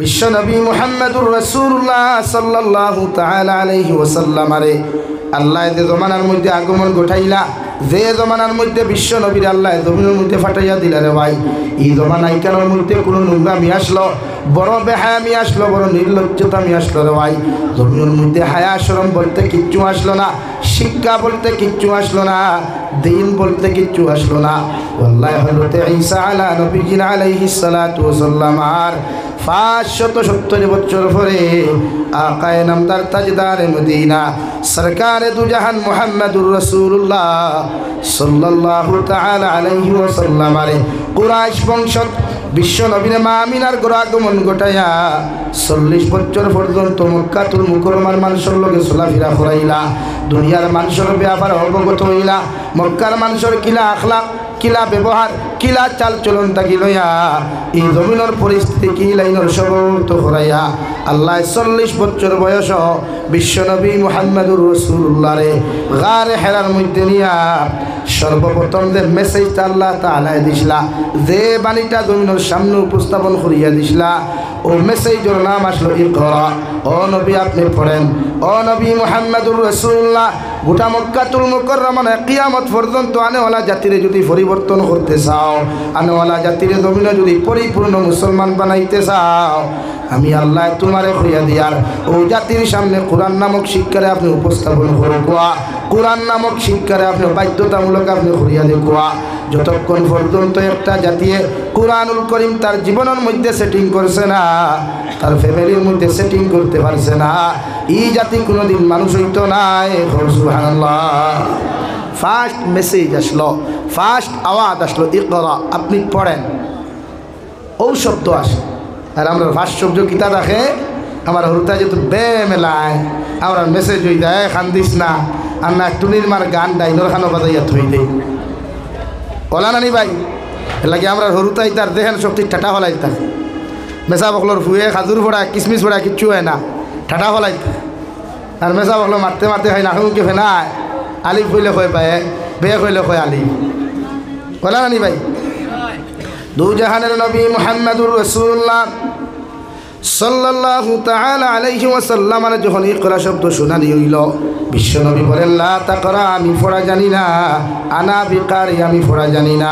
বিশ্ব নবী মুহাম্মদুর রাসূলুল্লাহ সাল্লাল্লাহু তাআলা আলাইহি ওয়াসাল্লাম আরে আল্লাহ যে জমানার মধ্যে আগমন ঘটাইলা, যে জমানার মধ্যে বিশ্ব নবীর আল্লাহ জমিনের মধ্যে ফাটাইয়া দিলা রে ভাই, এই জমানায় কেন মধ্যে কোনো নোংরামি আসলো, বড় বেহায়ামি আসলো, বড় নির্লজ্জতামি আসলো রে ভাই। জমিনের মধ্যে হায়া শরম বলতে কিচ্ছু আসলো না, শিক্ষা বলতে কিচ্ছু আসলো না, দিন বলতে কিচ্ছু আসলো না। আল্লাহ হযরত ঈসা আলা নবীনা আলাইহিস সালাতু ওয়াসাল্লাম আর 570 বছর পরে আকায়ে নামদার তাজদারে মদিনা সরকারে দুজাহান মুহাম্মদুর রাসূলুল্লাহ সাল্লাল্লাহু তাআলা আলাইহি ওয়াসাল্লাম আরে কুরাইশ বংশ বিশ্ব নবীর মা আমিনার আগমন ঘটাইয়া 40 বছর পর্যন্ত মক্কাতুল মুকাররমার মানুষের লগে চলাফেরা করাইলা, দুনিয়ার মানুষের ব্যাপারে অবগত হইলা, মক্কার মানুষের কিলা আখলাক, কিলা ব্যবহার, কিলা চাল চলন থাকি লইয়া এই জমিনের পরিস্থিতি কি লাইনের সবত করাইয়া আল্লাহ 40 বছর বয়স বিশ্বনবী মুহাম্মদুর রাসূলুল্লাহ রে গারে হেরার মধ্যে নিয়া সর্বপ্রথম যে মেসেজটা আল্লাহ তাআলা দিছিলা, যে বাণীটা জমিনের সামনে উপস্থাপন করিয়া দিছিলা, ও মেসেজের নাম আসলো ইকরা। ও নবী আপনি পড়েন, ও নবী মুহাম্মদুর রাসূলুল্লাহ, গোটা মক্কাতুল মুকাররমা কিয়ামত পর্যন্ত আনেওয়ালা জাতিরে যদি পরিবর্তন করতে চাও, আনেওয়ালা জাতিরে জমিনে যদি পরিপূর্ণ মুসলমান বানাইতে চাও, আমি আল্লাহ তোমারে করিয়া দিয়ার ও জাতির সামনে কোরআন নামক শিক্ষারে আপনি উপস্থাপন করুয়া, কোরআন নামক শিক্ষারে আপনি বাধ্যতামূলক আপনি করিয়া দেখুয়া। যতক্ষণ পর্যন্ত একটা জাতিয়ে কোরআনুল করিম তার জীবনের মধ্যে সেটিং করছে না, তার ফ্যামিলির মধ্যে সেটিং করতে পারছে না, এই জাতি কোনোদিন মানুষ হইতো নাই। সুবহানাল্লাহ। ফার্স্ট মেসেজ আসলো, ফার্স্ট আওয়াজ আসলো ইকরা, আপনি পড়েন। ও শব্দ আসে, আর আমরা ফার্স্ট শব্দ কিতা দেখে আমার হরুতা যেহেতু বে মেলায় আমরা মেসেজ হয়ে যায় খান্দিস না, আর না টুনির মার গান ডাইনোর খানো বাজাইয়া থই দেই ওলা নানি ভাই, লাগে আমরা হরুতাই তার দেখেন শক্তি ঠাটা হলাই থাকে, মেসা বকলোর ফুয়ে খাজুর ফোড়া কিসমিস ফোড়া কিচ্ছু হয় না, ঠাটা হলাই থাকে। আর মেসা বকলো মারতে মারতে হয় না হুমকে ফেনায়, আলিফ কইলে কয় পায়, বে কইলে কয় আলিফ, ওলা নানি ভাই। দু জাহানের নবী মুহাম্মদুর রাসূলুল্লাহ সাল্লাল্লাহু তাআলা আলাইহি ওয়াসাল্লাম যখন ইকরা শব্দ শুনানি হইল, বিশ্ব নবী বলেন লা তাকরা, আমি পড়া জানি না, আনা বিকারি, আমি পড়া জানি না।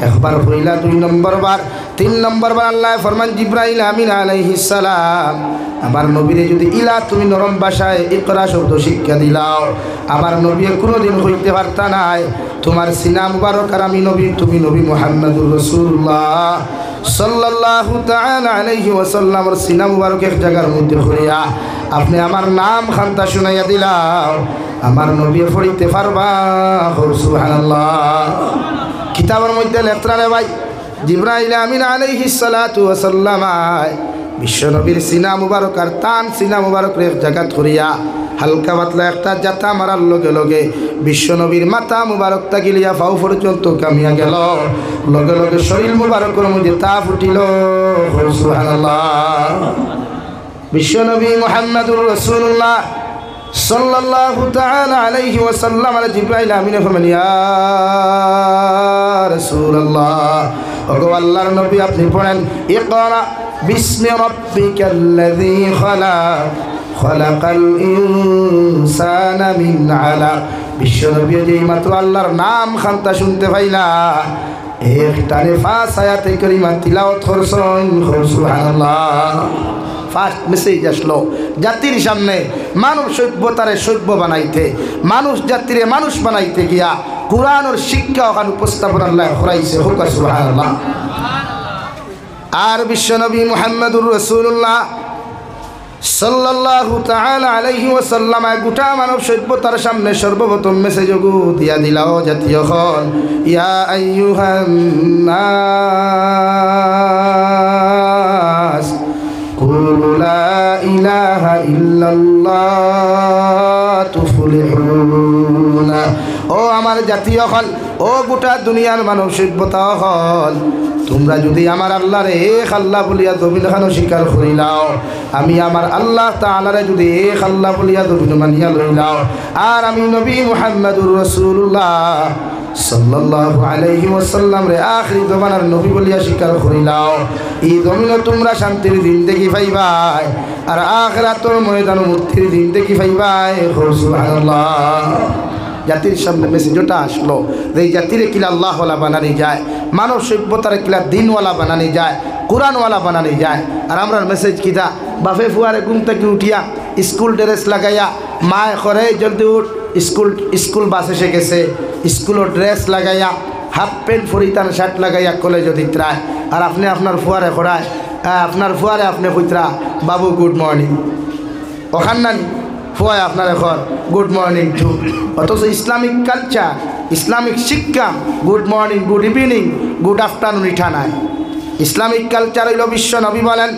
একবার পড়িলা, 2 নম্বর বার, 3 নম্বর বার আল্লাহ ফরমান জিবরাইল আমিন আলাইহিস সালাম, আমার নবীরে যদি ইলা তুমি নরম ভাষায় ইকরা শব্দ শিক্ষা দিলাও, আমার নবী কোনোদিন হইতে পারতা নাই তোমার সিনা মুবারক আর আমি নবী, তুমি নবী মুহাম্মদুর রাসূলুল্লাহ সাল্লাল্লাহু তাআলা আলাইহি ওয়াসাল্লামের সিনা মুবারক এক জায়গার মধ্যে করিয়া আপনি আমার নাম খান্তা শুনাইয়া দিলাও, আমার নবী পড়িতে পারবা। সুবহানাল্লাহ। কিতাবের মধ্যে লেখা রে ভাই, জিবরাইল আমিন আলাইহিস সালাতু ওয়াসাল্লাম বিশ্ব নবীর সিনা মুবারক আর তান সিনা মুবারক এক জায়গা করিয়া হালকা পাতলা একটা জাতা মারার লগে লগে বিশ্ব নবীর মাথা মুবারক তাকিলিয়া ফাউ পর্যন্ত কামিয়া গেল, লগে লগে শরীর মুবারকের মধ্যে তাপ উঠিল। সুবহানাল্লাহ। বিশ্ব নবী মুহাম্মদুর রাসূলুল্লাহ সাল্লাল্লাহু তাআলা আলাইহি ওয়াসাল্লাম জিবরাইল আমিনে ফরমান ইয়া রাসূলুল্লাহ, ওগো আল্লাহর নবী আপনি পড়েন ইকরা বিসমি রাব্বিকাল্লাযী খালাক খলাকাল ইনসানা মিন আলাক। বিশ্ব নবী যেই মাত্র আল্লাহর নাম খান্তা শুনতে পাইলা, একটানে 5 আয়াতে কারিমা তিলাওয়াত করছেন। সুবহানাল্লাহ। ফার্স্ট মেসেজ আসলো জাতির সামনে, মানব সভ্যতারে সভ্য বানাইতে, মানুষ জাতিরে মানুষ বানাইতে গিয়া কোরআনের শিক্ষা ওখানে উপস্থাপন আল্লাহ করাইছে। হোক সুবহানাল্লাহ। আর বিশ্ব নবী মুহাম্মদুর রাসূলুল্লাহ সাল্লাল্লাহু তাআলা আলাইহি ওয়াসাল্লাম গোটা মানব সভ্যতার সামনে সর্বপ্রথম মেসেজ দিয়া দিলাও জাতীয় হল ইয়া আইয়ুহান নাস কুলু লা ইলাহা ইল্লাল্লাহ তুফলিহুন। ও আমার জাতীয় হল, ও গোটা দুনিয়ার মানব সভ্যতা হল, তোমরা যদি আমার আল্লাহরে এক আল্লাহ বলিয়া জমিন খানো স্বীকার করিলাও, আমি আমার আল্লাহ তাআলারে যদি এক আল্লাহ বলিয়া জমিন মানিয়া লইলাও, আর আমি নবী মুহাম্মদুর রাসূলুল্লাহ সাল্লাল্লাহু আলাইহি ওয়াসাল্লাম রে আখিরি জমানার নবী বলিয়া স্বীকার করিলাও। এই জমিনে তোমরা শান্তির জিন্দেগি পাইবাই আর আখিরাতের ময়দানে মুক্তির জিন্দেগি পাইবাই। সুবহানাল্লাহ। জাতির সামনে মেসেজটা আসলো যে এই জাতিরে কিলা আল্লাহওয়ালা বানানি যায়, মানব সভ্যতার কিলা দিনওয়ালা বানানি যায়, কোরআনওয়ালা বানানি যায়। আর আমরার মেসেজ কিতা, বাপে ফুয়ারে ঘুম থেকে উঠিয়া স্কুল ড্রেস লাগাইয়া মায় করে জলদি উঠ, স্কুল বাস এসে গেছে, স্কুলের ড্রেস লাগাইয়া হাফ প্যান্ট পরিধান শার্ট লাগাইয়া কলেজে দিত্রায়। আর আপনি আপনার ফুয়ারে করায়, আপনার ফুয়ারে আপনি কইতরা বাবু গুড মর্নিং, ওখান না ফুয়ায় আপনার এখন গুড মর্নিং টু। অথচ ইসলামিক কালচার, ইসলামিক শিক্ষা good morning, good evening, good afternoon ইঠা নাই। ইসলামিক কালচার হইল বিশ্ব নবী বলেন,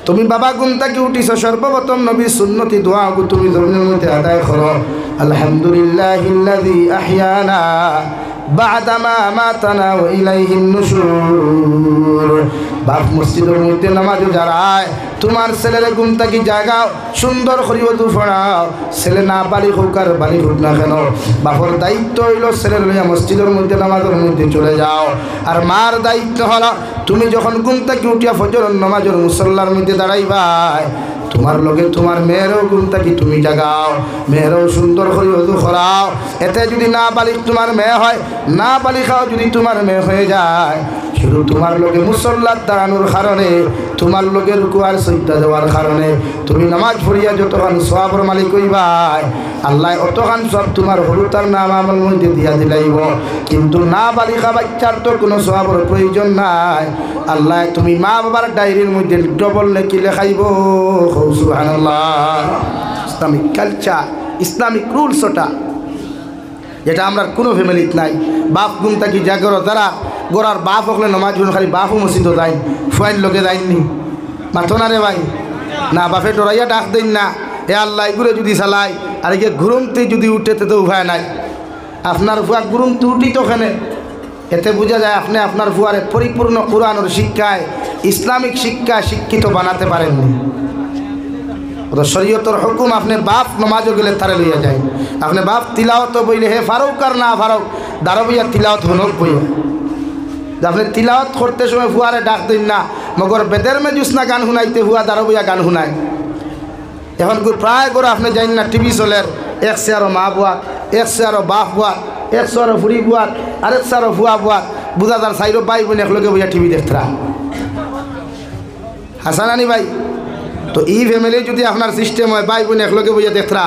তুমি বাবা ঘুম থেকে উঠিছ, সর্বপ্রথম নবীর সুন্নতি দোয়া তুমি জমিনের মধ্যে আদায় করো। আলহামদুলিল্লাহিল্লাযী আহইয়ানা বা'দামা আমাতানা ওয়া ইলাইহিন নুশুর। বাপ মসজিদের মধ্যে নামাজে যারায়, তোমার ছেলেরে ঘুম থেকে জাগাও, সুন্দর করে ওযু পড়াও। ছেলে না বাড়ি হোক আর বাড়ি হোক না কেন, বাপর দায়িত্ব হইল ছেলের লইয়া মসজিদের মধ্যে নামাজের মধ্যে চলে যাও। আর মার দায়িত্ব হলো তুমি যখন ঘুম থেকে উঠিয়া ফজরের নামাজের মুসল্লার মধ্যে দাঁড়াইবাই, তোমার লগে তোমার মেয়েরও ঘুম থেকে তুমি জাগাও, মেয়েরও সুন্দর করে ওযু করাও। এতে যদি না বালিক তোমার মেয়ে হয়, না বালিকাও যদি তোমার মেয়ে হয়ে যায়, শুধু তোমার লগে মুসল্লার দাঁড়ানোর কারণে, তোমার লগে রুকু আর সিজদা দেওয়ার কারণে তুমি নামাজ পড়িয়া যতখান সওয়াবের মালিক হইবাই, আল্লাহ অতখান সব তোমার হলুতার নাম আমল মধ্যে দিয়া দিলাইব। কিন্তু না বালিকা বাচ্চার তো কোনো সওয়াবের প্রয়োজন নাই, আল্লাহ তুমি মা বাবার ডায়েরির মধ্যে ডবল নেকি লেখাইব। সুবহানাল্লাহ। ইসলামিক কালচার, ইসলামিক রুলস ওটা, যেটা আমরা কোনো ফ্যামিলিত নাই। বাপ ঘুম থাকি জাগর দ্বারা গোড়ার বাপ হকলে নমাজ পড়ুন, খালি বাপও মসজিদও যাই, ফুয়াইল লোকে যায়নি মাথো না রে ভাই, না বাপে ডরাইয়া ডাক দেন না, এ আল্লাহ এগুলো যদি চালাই আর একে ঘুরমতে যদি উঠে তো উপায় নাই। আপনার ফুয়া ঘুরমতে উঠি তো ওখানে, এতে বোঝা যায় আপনি আপনার ফুয়ারে পরিপূর্ণ কোরআনের শিক্ষায়, ইসলামিক শিক্ষায় শিক্ষিত বানাতে পারেননি। শরীয়তের হুকুম আপনি বাপ নমাজও গেলে তারে লইয়া যায়, আপনি বাপ তিলাওয়াত বইলে হে ফারুক আর না ফারুক দাঁড়াবইয়া তিলাওয়াত হনক বইয়া। আপনি তিলাওয়াত করতে সময় ফুয়ারে ডাক দিন না, মগর বেদের মে জুসনা গান শুনাইতে হুয়া দাঁড়াবইয়া গান শুনায়। এখন প্রায় করে আপনি জানেন না টিভি চলের, একশো আরো মা বুয়াত, একশো আরো বাপ বুয়াত, একশো আরো ফুরি বুয়াত, আরেকশো আরো ফুয়া বুয়াত, বুঝা যার সাইরো বাই বোন একলগে বইয়া টিভি দেখতরা। হাসানানি ভাই, তো এই ফ্যামিলি যদি আপনার সিস্টেম হয় বাই বোন একলগে বইয়া দেখতরা,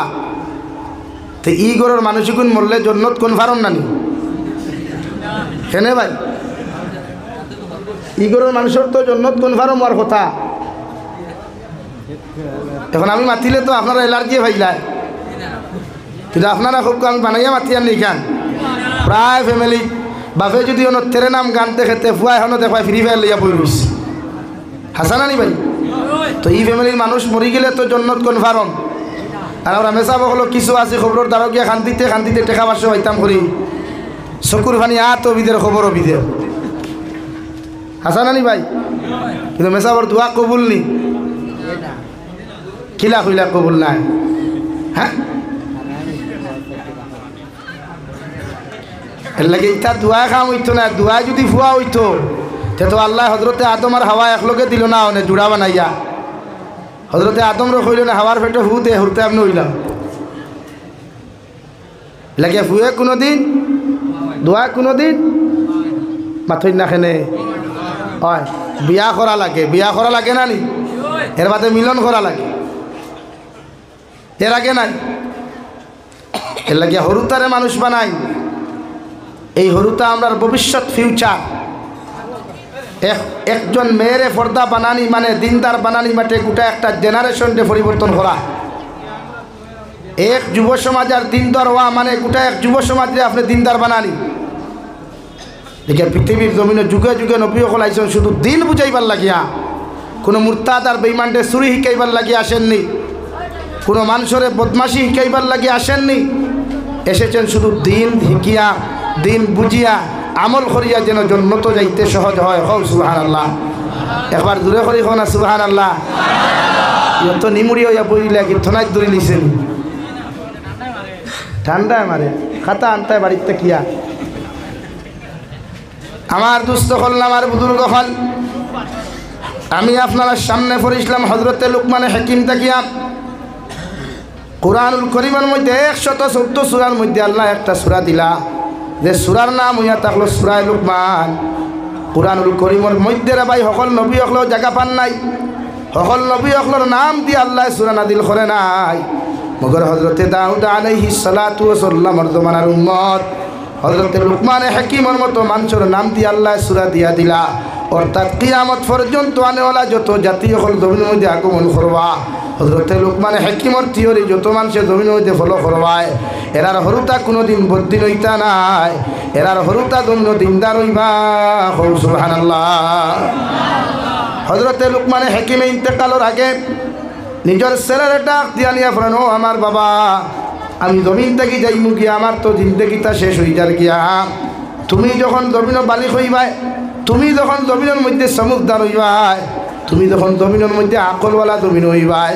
তো ই গরর মানুষগুন মরলে জন্নত কোন ফারম নানি কেনে ভাই, ই গরর মানুষের তো জন্নত কোন ফারম হওয়ার কথা। এখন আমি মাতিলে তো আপনারা এলার্জি ভাইলায়, কিন্তু আপনারা খুব আমি বানাইয়া মাতি আর নিখান। প্রায় ফ্যামিলি বাপে যদি অন্য তেরে নাম গানতে খেতে ফুয়া এখনো দেখায় ফ্রি ফায়ার লইয়া বই রইছে। হাসানানি ভাই, তো এই ফ্যামিলির মানুষ মরি গেলে তো জন্নত কনফার্ম। আর আমরা মেসাব হলো কিছু আছে খবরের দ্বারা গিয়া খান্তিতে খান্তিতে টেকা পাশে হইতাম করি, চকুর ফানি আত বিদের খবরও বিদের। হাসানানি ভাই, কিন্তু মেসাবর দোয়া কবুল নি, খিলা খুইলা কবুল নাই। হ্যাঁ, এর লাগে ইটা দোয়া খাম হইতো না। দোয়া যদি ফুয়া হইতো তো আল্লাহ হজরতে আদম আর হাওয়া একলগে দিল না, অনেক জুড়া বানাইয়া। হজরতে আদম রে কইল না হাওয়ার পেটে হু দে, হুরতে আপনি হইলাম লাগে ফুয়ে কোনোদিন দোয়া কোনোদিন মাথই না খেনে হয়। বিয়া করা লাগে, বিয়া করা লাগে না নি, এর বাদে মিলন করা লাগে, এর আগে নাই। এর লাগে হরুতারে মানুষ বানাই, এই হরুতা আমরা ভবিষ্যৎ ফিউচার। একজন মেয়েরে পর্দা বানানি মানে দিনদার বানানি মানে গোটা একটা জেনারেশনকে পরিবর্তন করা। এক যুব সমাজ আর দিনদার হওয়া মানে গোটা এক যুব সমাজে আপনি দিনদার বানানি। দেখে পৃথিবীর জমিনে যুগে যুগে নবী সকল আইছেন শুধু দিন বুঝাইবার লাগিয়া, কোনো মুরতাদ আর বেঈমানকে চুরি শিকাইবার লাগিয়ে আসেননি, কোনো মানুষের বদমাশি শিকাইবার লাগিয়ে আসেননি। এসেছেন শুধু দিন শিকিয়া, দিন বুঝিয়া, আমল করিয়া যেন জন্নত যাইতে সহজ হয়। হও সুবহানাল্লাহ, একবার দূরে করি হো না সুবহানাল্লাহ। যত নিমুড়ি হইয়া বইলে কি থনাই দূরে লিছেন, ঠান্ডায় মারে খাতা আনতায় বাড়িতে কিয়া আমার দুস্থ হল আমার বুজুর্গ হল আমি আপনার সামনে পড়িছিলাম হযরতে লুকমান হাকিম তাকিয়া কুরআনুল কারীমের মধ্যে 114 সূরার মধ্যে আল্লাহ একটা সূরা দিলা যে সূরার নাম হইয়া থাকলো সূরা লুকমান। কুরআনুল কারীমের মধ্যে রে ভাই সকল নবী হকলেও জায়গা পান নাই, সকল নবী হকলের নাম দিয়ে আল্লাহ সূরা নাজিল করে নাই। মগর হযরতে দাউদ আলাইহিস সালাতু ওয়াস সালামের জমানার উম্মত হযরতে লুকমান হাকিমের মতো মানুষের নাম দিয়ে আল্লাহ সূরা দিয়া দিলা। অর্থাৎ কিয়ামত পর্যন্ত আনেওয়ালা যত জাতি হল জমিনের মধ্যে আগমন করবা হযরতে লুকমান হাকিমের থিওরি যত মানুষের জমিনের মধ্যে ফলো করবায় এরার হরুতা কোনোদিন বদ্দিন হইতা নাই, এরার হরুতা দন্য দিনদার হইবা। সুবহানাল্লাহ। হযরতে লুকমান হাকিমে ইন্তেকালের আগে নিজের ছেলের ডাক দিয়া নিয়া ফেলেন, ও আমার বাবা আমি জমিন থেকে যাইমু গিয়া, আমার তো জিন্দগিটা শেষ হয়ে যার গিয়া। তুমি যখন জমিনের বালিক হইবাই, তুমি যখন জমিনের মধ্যে সমুদ্র হইবাই, তুমি যখন জমিনের মধ্যে আকলওয়ালা জমিন হইবাই,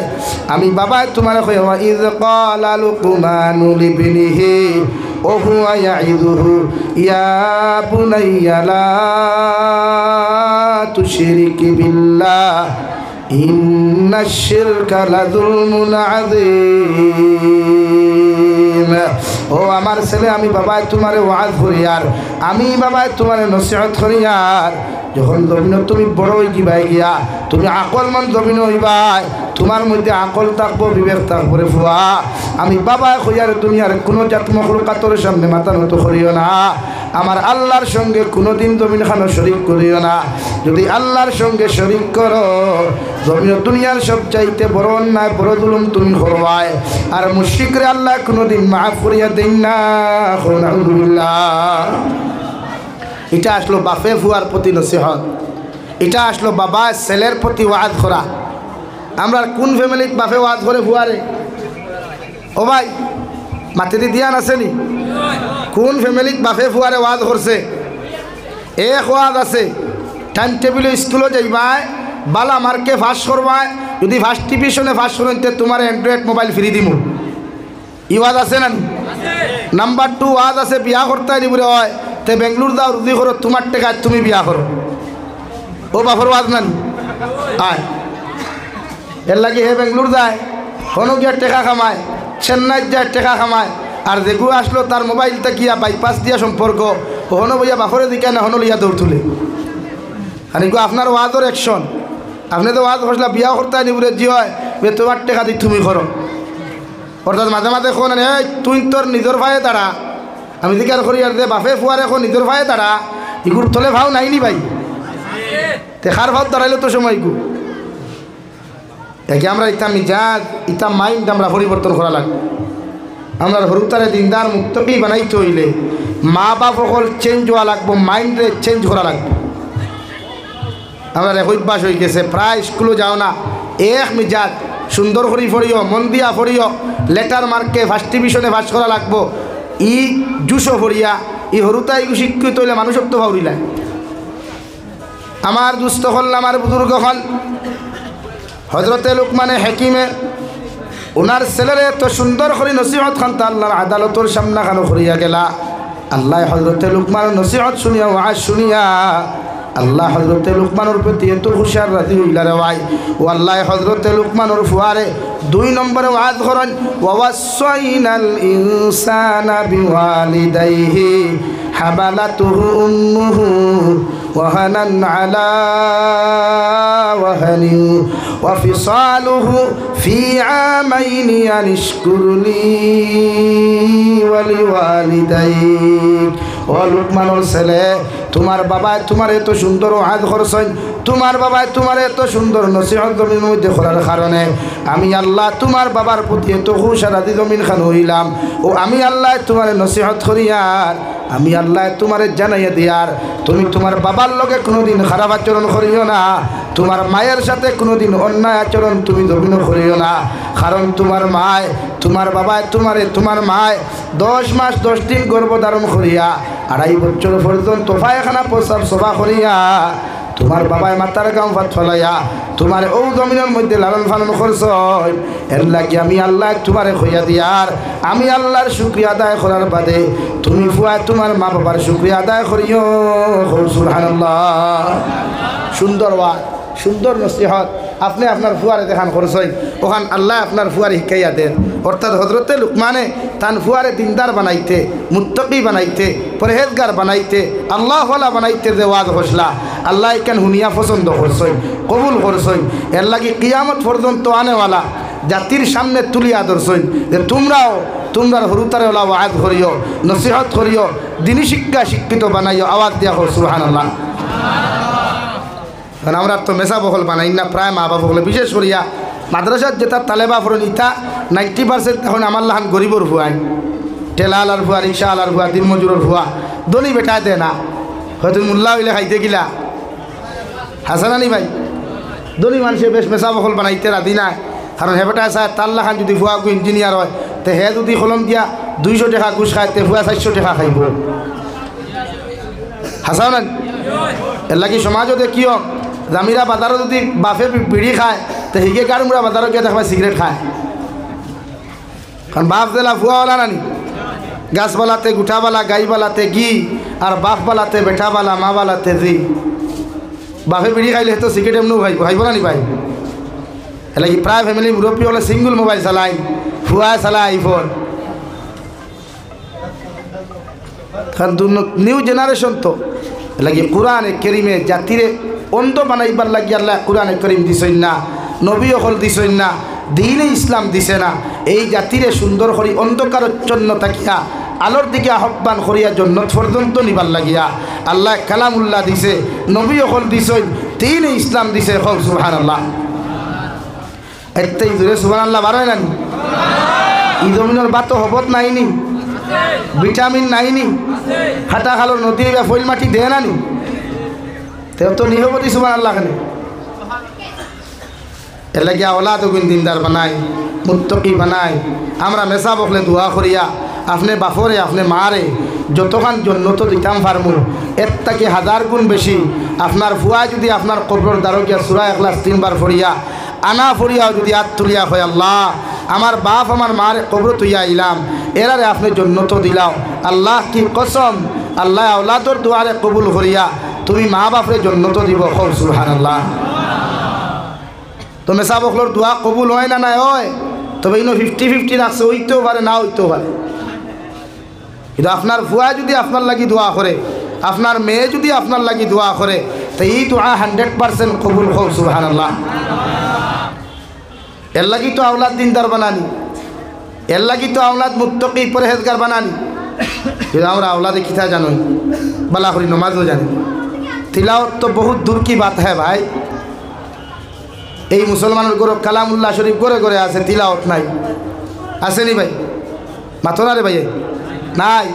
আমি বাবা তোমার কইবা ইয ক্বালা লুকমানু লিবনিহি ওয়া হুয়া ইয়াইদুহু ইয়া বুনাইয়া লা তুশরিক বিল্লাহ ইন্নাশ শিরকা লাযুলমুন আযীম। ও আমার ছেলে আমি বাবা তোমারে ওয়াজ করি আর আমি বাবা তোমারে নসিহত করি আর যখন জমিন তুমি বড় হয়ে গিবাই গিয়া তুমি আকলমন জমিন হইবাই, তোমার মধ্যে আকল থাকবো বিবেক থাকবো রে ফুয়া। আমি বাবা কইয়ার দুনিয়ার কোনো জাত মখলুকাতের সামনে মাথা নত করিও না, আমার আল্লাহর সঙ্গে কোনোদিন জমিন খানো শরিক করিও না। যদি আল্লাহর সঙ্গে শরিক করো জমিন দুনিয়ার সব চাইতে বড় অন্যায় বড় জুলুম তুমি করবাই। আর মুশরিকরে আল্লাহ কোনোদিন মাফ করিয়া দেন না। আলহামদুলিল্লাহ। এটা আসলো বাপে ফুয়ার প্রতি নসিহত, এটা আসলো বাবা ছেলের প্রতি ওয়াজ করা। আমরা কোন ফ্যামিলিত বাপে ওয়াজ করে ফুয়ারে? ও ভাই মাটিতে দিয়ান আসেনি? কোন ফ্যামিলিত বাপে ফুয়ারে ওয়াজ করছে? এক ওয়াজ আছে টাইম টেবিলে স্কুলে যাইবাই, বালা মার্কে ফাঁস করবাই, যদি ফার্স্ট ডিভিশনে ফাঁস করেন তে তোমার অ্যান্ড্রয়েড মোবাইল ফ্রি দিব। ই ওয়াজ আছে না? নাম্বার 2 ওয়াজ আছে বিয়া করতে দিবরে হয় তে বেঙ্গলোর যাও রুজি করো, তোমার টেকায় তুমি বিয়া করো। ও বাপর ওয়াজ না আয় এর লাগে হে বেঙ্গলোর যায়, হনো গিয়া টেকা খামায়, চেন্নাইত যায় টেকা খামায়, আর যেগু আসলো তার মোবাইলটা গিয়া বাইপাস দিয়া সম্পর্ক হনো বইয়া বাপরে দিকে না হনো লইয়া দৌড় তুলে। আর এগুলো আপনার ওয়াজর অ্যাকশন। আপনি তো ওয়াজ করছিলাম বিয়া করতে নিবরে জি হয় বে তোমার টেকা দি তুমি করো। অর্থাৎ মাঝে মাঝে কোন এই তুই তোর নিজের ভাইয়ে দাঁড়া, আমি জিজ্ঞার করি আর দে বাপে ফুয়ার এখন নিজের ভাইয়ে দাঁড়া, ইগুর তলে ভাও নাইনি ভাই, তেখার ভাও দাঁড়াইলে তো সময় গু একে আমরা ইতা মিজাজ ইতা মাইন্ড আমরা পরিবর্তন করা লাগবে। আমরা হরুতারে দিনদার মুক্তকি বানাইতে হইলে মা বাপ সকল চেঞ্জ হওয়া লাগবো, মাইন্ডে চেঞ্জ করা লাগবে। আমরা অভ্যাস হয়ে গেছে প্রায় স্কুলে যাও না এক মিজাজ সুন্দর করে পড়িও, মন দিয়া পড়িও, লেটার মার্কে ফার্স্ট ডিভিশনে পাস করা লাগবো। ই জুসো পড়িয়া ই হরুতা ইগু শিক্ষিত হইলে মানুষক তো ভাউরিলায়। আমার দুস্থ হল আমার বুজুর্গ হল হজরতে লুকমানে হাকিমে ওনার ছেলেরে এত সুন্দর করে নসিহত খান তা আল্লাহর আদালতর সামনা খানো করিয়া গেলা। আল্লাহ হজরতে লুকমানের নসিহত শুনিয়া ওয়াজ শুনিয়া আল্লাহ হজরতে লুকমানের প্রতি এত হুশিয়ার রাজি হইলা রে ভাই। ও আল্লাহ হজরতে লুকমানের ফুয়ারে 2 নম্বরে ওয়াজ করেন ওয়াসাইনাল ইনসানা বিওয়ালিদাইহি হাবালাতুহু উম্মুহু ওয়াহানান আলা ওয়াহানি ওয়া ফিসালুহু ফি আমাইনি আনিশকুরলি ওয়া লিওয়ালিদাইক। ও লুকমানের ছেলে তোমার বাবা তোমার এত সুন্দর ওয়াজ করছেন, তোমার বাবা তোমার এত সুন্দর নসিহত জমিনের মধ্যে করার কারণে আমি আল্লাহ তোমার বাবার প্রতি এত হুশারাদি জমিন খান হইলাম। ও আমি আল্লাহ তোমার নসিহত করিয়ার আমি আল্লাহ তোমার জানাইয়া দিয়ার তুমি তোমার বাবার লগে কোনোদিন খারাপ আচরণ করিও না, তোমার মায়ের সাথে কোনোদিন অন্যায় আচরণ তুমি জমিন করিও না। কারণ তোমার মায় তোমার বাবায় তোমার মায় 10 মাস 10 দিন গর্ভধারণ করিয়া 2.5 বছর পর্যন্ত পায়খানা প্রস্রাব সভা করিয়া তোমার বাবায় মাতার গাম ফাত ফলাইয়া তোমার ও জমিনের মধ্যে লালন পালন করছ এর লাগি আমি আল্লাহ তোমারে খইয়া দিয়ার আমি আল্লাহর শুকরিয়া আদায় করার বাদে তুমি ফুয়া তোমার মা বাবার শুকরিয়া আদায় করিও সুবহানাল্লাহ। সুন্দর ওয়াজ, সুন্দর নসিহত আপনি আপনার ফুয়ারে দেখান করছেন, ওখান আল্লাহ আপনার ফুয়ারে শিখাইয়া দেন। অর্থাৎ হজরতে লুকমানে তান ফুয়ারে দিনদার বানাইতে, মুত্তকি বানাইতে, পরহেজগার বানাইতে, আল্লাহওয়ালা বানাইতে যে ওয়াজ হসলা আল্লাহ কেন হুনিয়া পছন্দ করছেন, কবুল করছেন। এর লাগি কিয়ামত পর্যন্ত আনেওয়ালা জাতির সামনে তুলিয়া ধরছেন যে তোমরার হরুতারে ওলা ওয়াজ করিও, নসিহত করিও, দিনী শিক্ষা শিক্ষিত বানাইও। আওয়াজ দিয়া হোক সুবহানাল্লাহ। কারণ আমরা তো মেসা বহল বানাই না, প্রায় মা বাবা বলে বিশেষ করিয়া মাদ্রাসার যেটা তালেবা ফরন ইটা 90% এখন আমার লাহান গরিবর ভুয়াই, টেলালার ভুয়া, রিক্সাওয়ালার ভুয়া, দিনমজুরের ভুয়া, দলি বেটা দে না। হয়তো মোল্লা হইলে খাইতে গিলা হাসানানি ভাই, দলি মানুষে বেশ মেসা বহল বানাইতে রাধি না। কারণ হে বেটা চায় তার লাখান যদি ভুয়া ইঞ্জিনিয়ার হয় তো হে যদি কলম দিয়া 200 টাকা ঘুষ খায় তে ভুয়া 400 টাকা খাইব। হাসানান এর লাগি সমাজও দেখিও জামিরা বাজারও যদি বাফে বিড়ি খায় তো হিগে গাড়মুড়া বাজারও গিয়ে দেখবা সিগারেট খায়। কারণ বাপ দিলা ফুয়াওয়ালা নানি, গাছবালাতে গুঠাবালা, গাইবালাতে ঘি, আর বাপবালাতে বেঠাবালা, মাবালাতে জি। বাপে বিড়ি খাইলে তো সিগারেট এমনিও খাইব না নি ভাই। এলে কি প্রায় ফ্যামিলি মুরব্বী হলে সিঙ্গল মোবাইল চালাই, ফুয়া চালায় আইফোন। কারণ নিউ জেনারেশন তো লাগে কোরআনে কেরিমে জাতিরে অন্ধ বানাইবার লাগি আল্লাহ কোরআনে করিম দিছেন না, নবী হল দিছেন না, দিনে ইসলাম দিছে না। এই জাতিরে সুন্দর করি অন্ধকারচ্ছন্ন থাকিয়া আলোর দিকে আহ্বান করিয়া জন্নত পর্যন্ত নিবার লাগিয়া আল্লাহ কালামুল্লাহ দিছে, নবী হল দিছেন, দিনে ইসলাম দিছে। হোক সুবহানাল্লাহ। এতেই জোরে সুবহানাল্লাহ বাড়ায় না ই জমিনের বাতো হবত নাইনি, ভিটামিন নাইনি, হাটা খালোর নদী বা ফইল মাটি দেয় না নি, তেও তো নিহবতি সুবহানাল্লাহ। খানে এর লাগে আওলাদ গুণ দিনদার বানায়, মুত্তকি বানায়। আমরা মেসা বকলে দোয়া করিয়া আপনি বাপরে আপনি মারে যতখান জন্নত দিতাম পারমু এর থেকে 1000 গুণ বেশি আপনার ফুয়া যদি আপনার কবর দ্বারকিয়া সূরা ইখলাস 3 বার পড়িয়া আনা ফরিয়া যদি হাত তুলিয়া হয় আল্লাহ আমার বাপ আমার মার কবর তুইয়া আইলাম এরারে আপনি জন্নত দিলাও। আল্লাহ কি কসম, আল্লাহ আওলাদর দুয়ারে কবুল করিয়া তুমি মা বাপরে জন্নত দিব। হোক সুবহানাল্লাহ। তো মেসা বকলর দোয়া কবুল হয় না নাই হয়, তবে ইনো 50-50 রাখছে, হইতেও পারে না হইতেও পারে। কিন্তু আপনার ফুয়া যদি আপনার লাগি দোয়া করে, আপনার মেয়ে যদি আপনার লাগি দোয়া করে তো এই দোয়া 100% কবুল। হোক সুবহানাল্লাহ। এর লাগি তো আওলাদ দিনদার বানানি, এর লাগি তো আওলাদ মুত্তকি পরহেজগার বানানি। কিন্তু আমরা আওলাদে কিতা জানোই, বালা করি নমাজও জানি, তিলাওয়াত তো বহুত দূর কি বাত হ্যাঁ ভাই। এই মুসলমানের গরো কালামুল্লাহ শরীফ গড়ে গড়ে আছে, তিলাওয়াত নাই, আসেনি ভাই? মাথো না রে ভাই, নাই।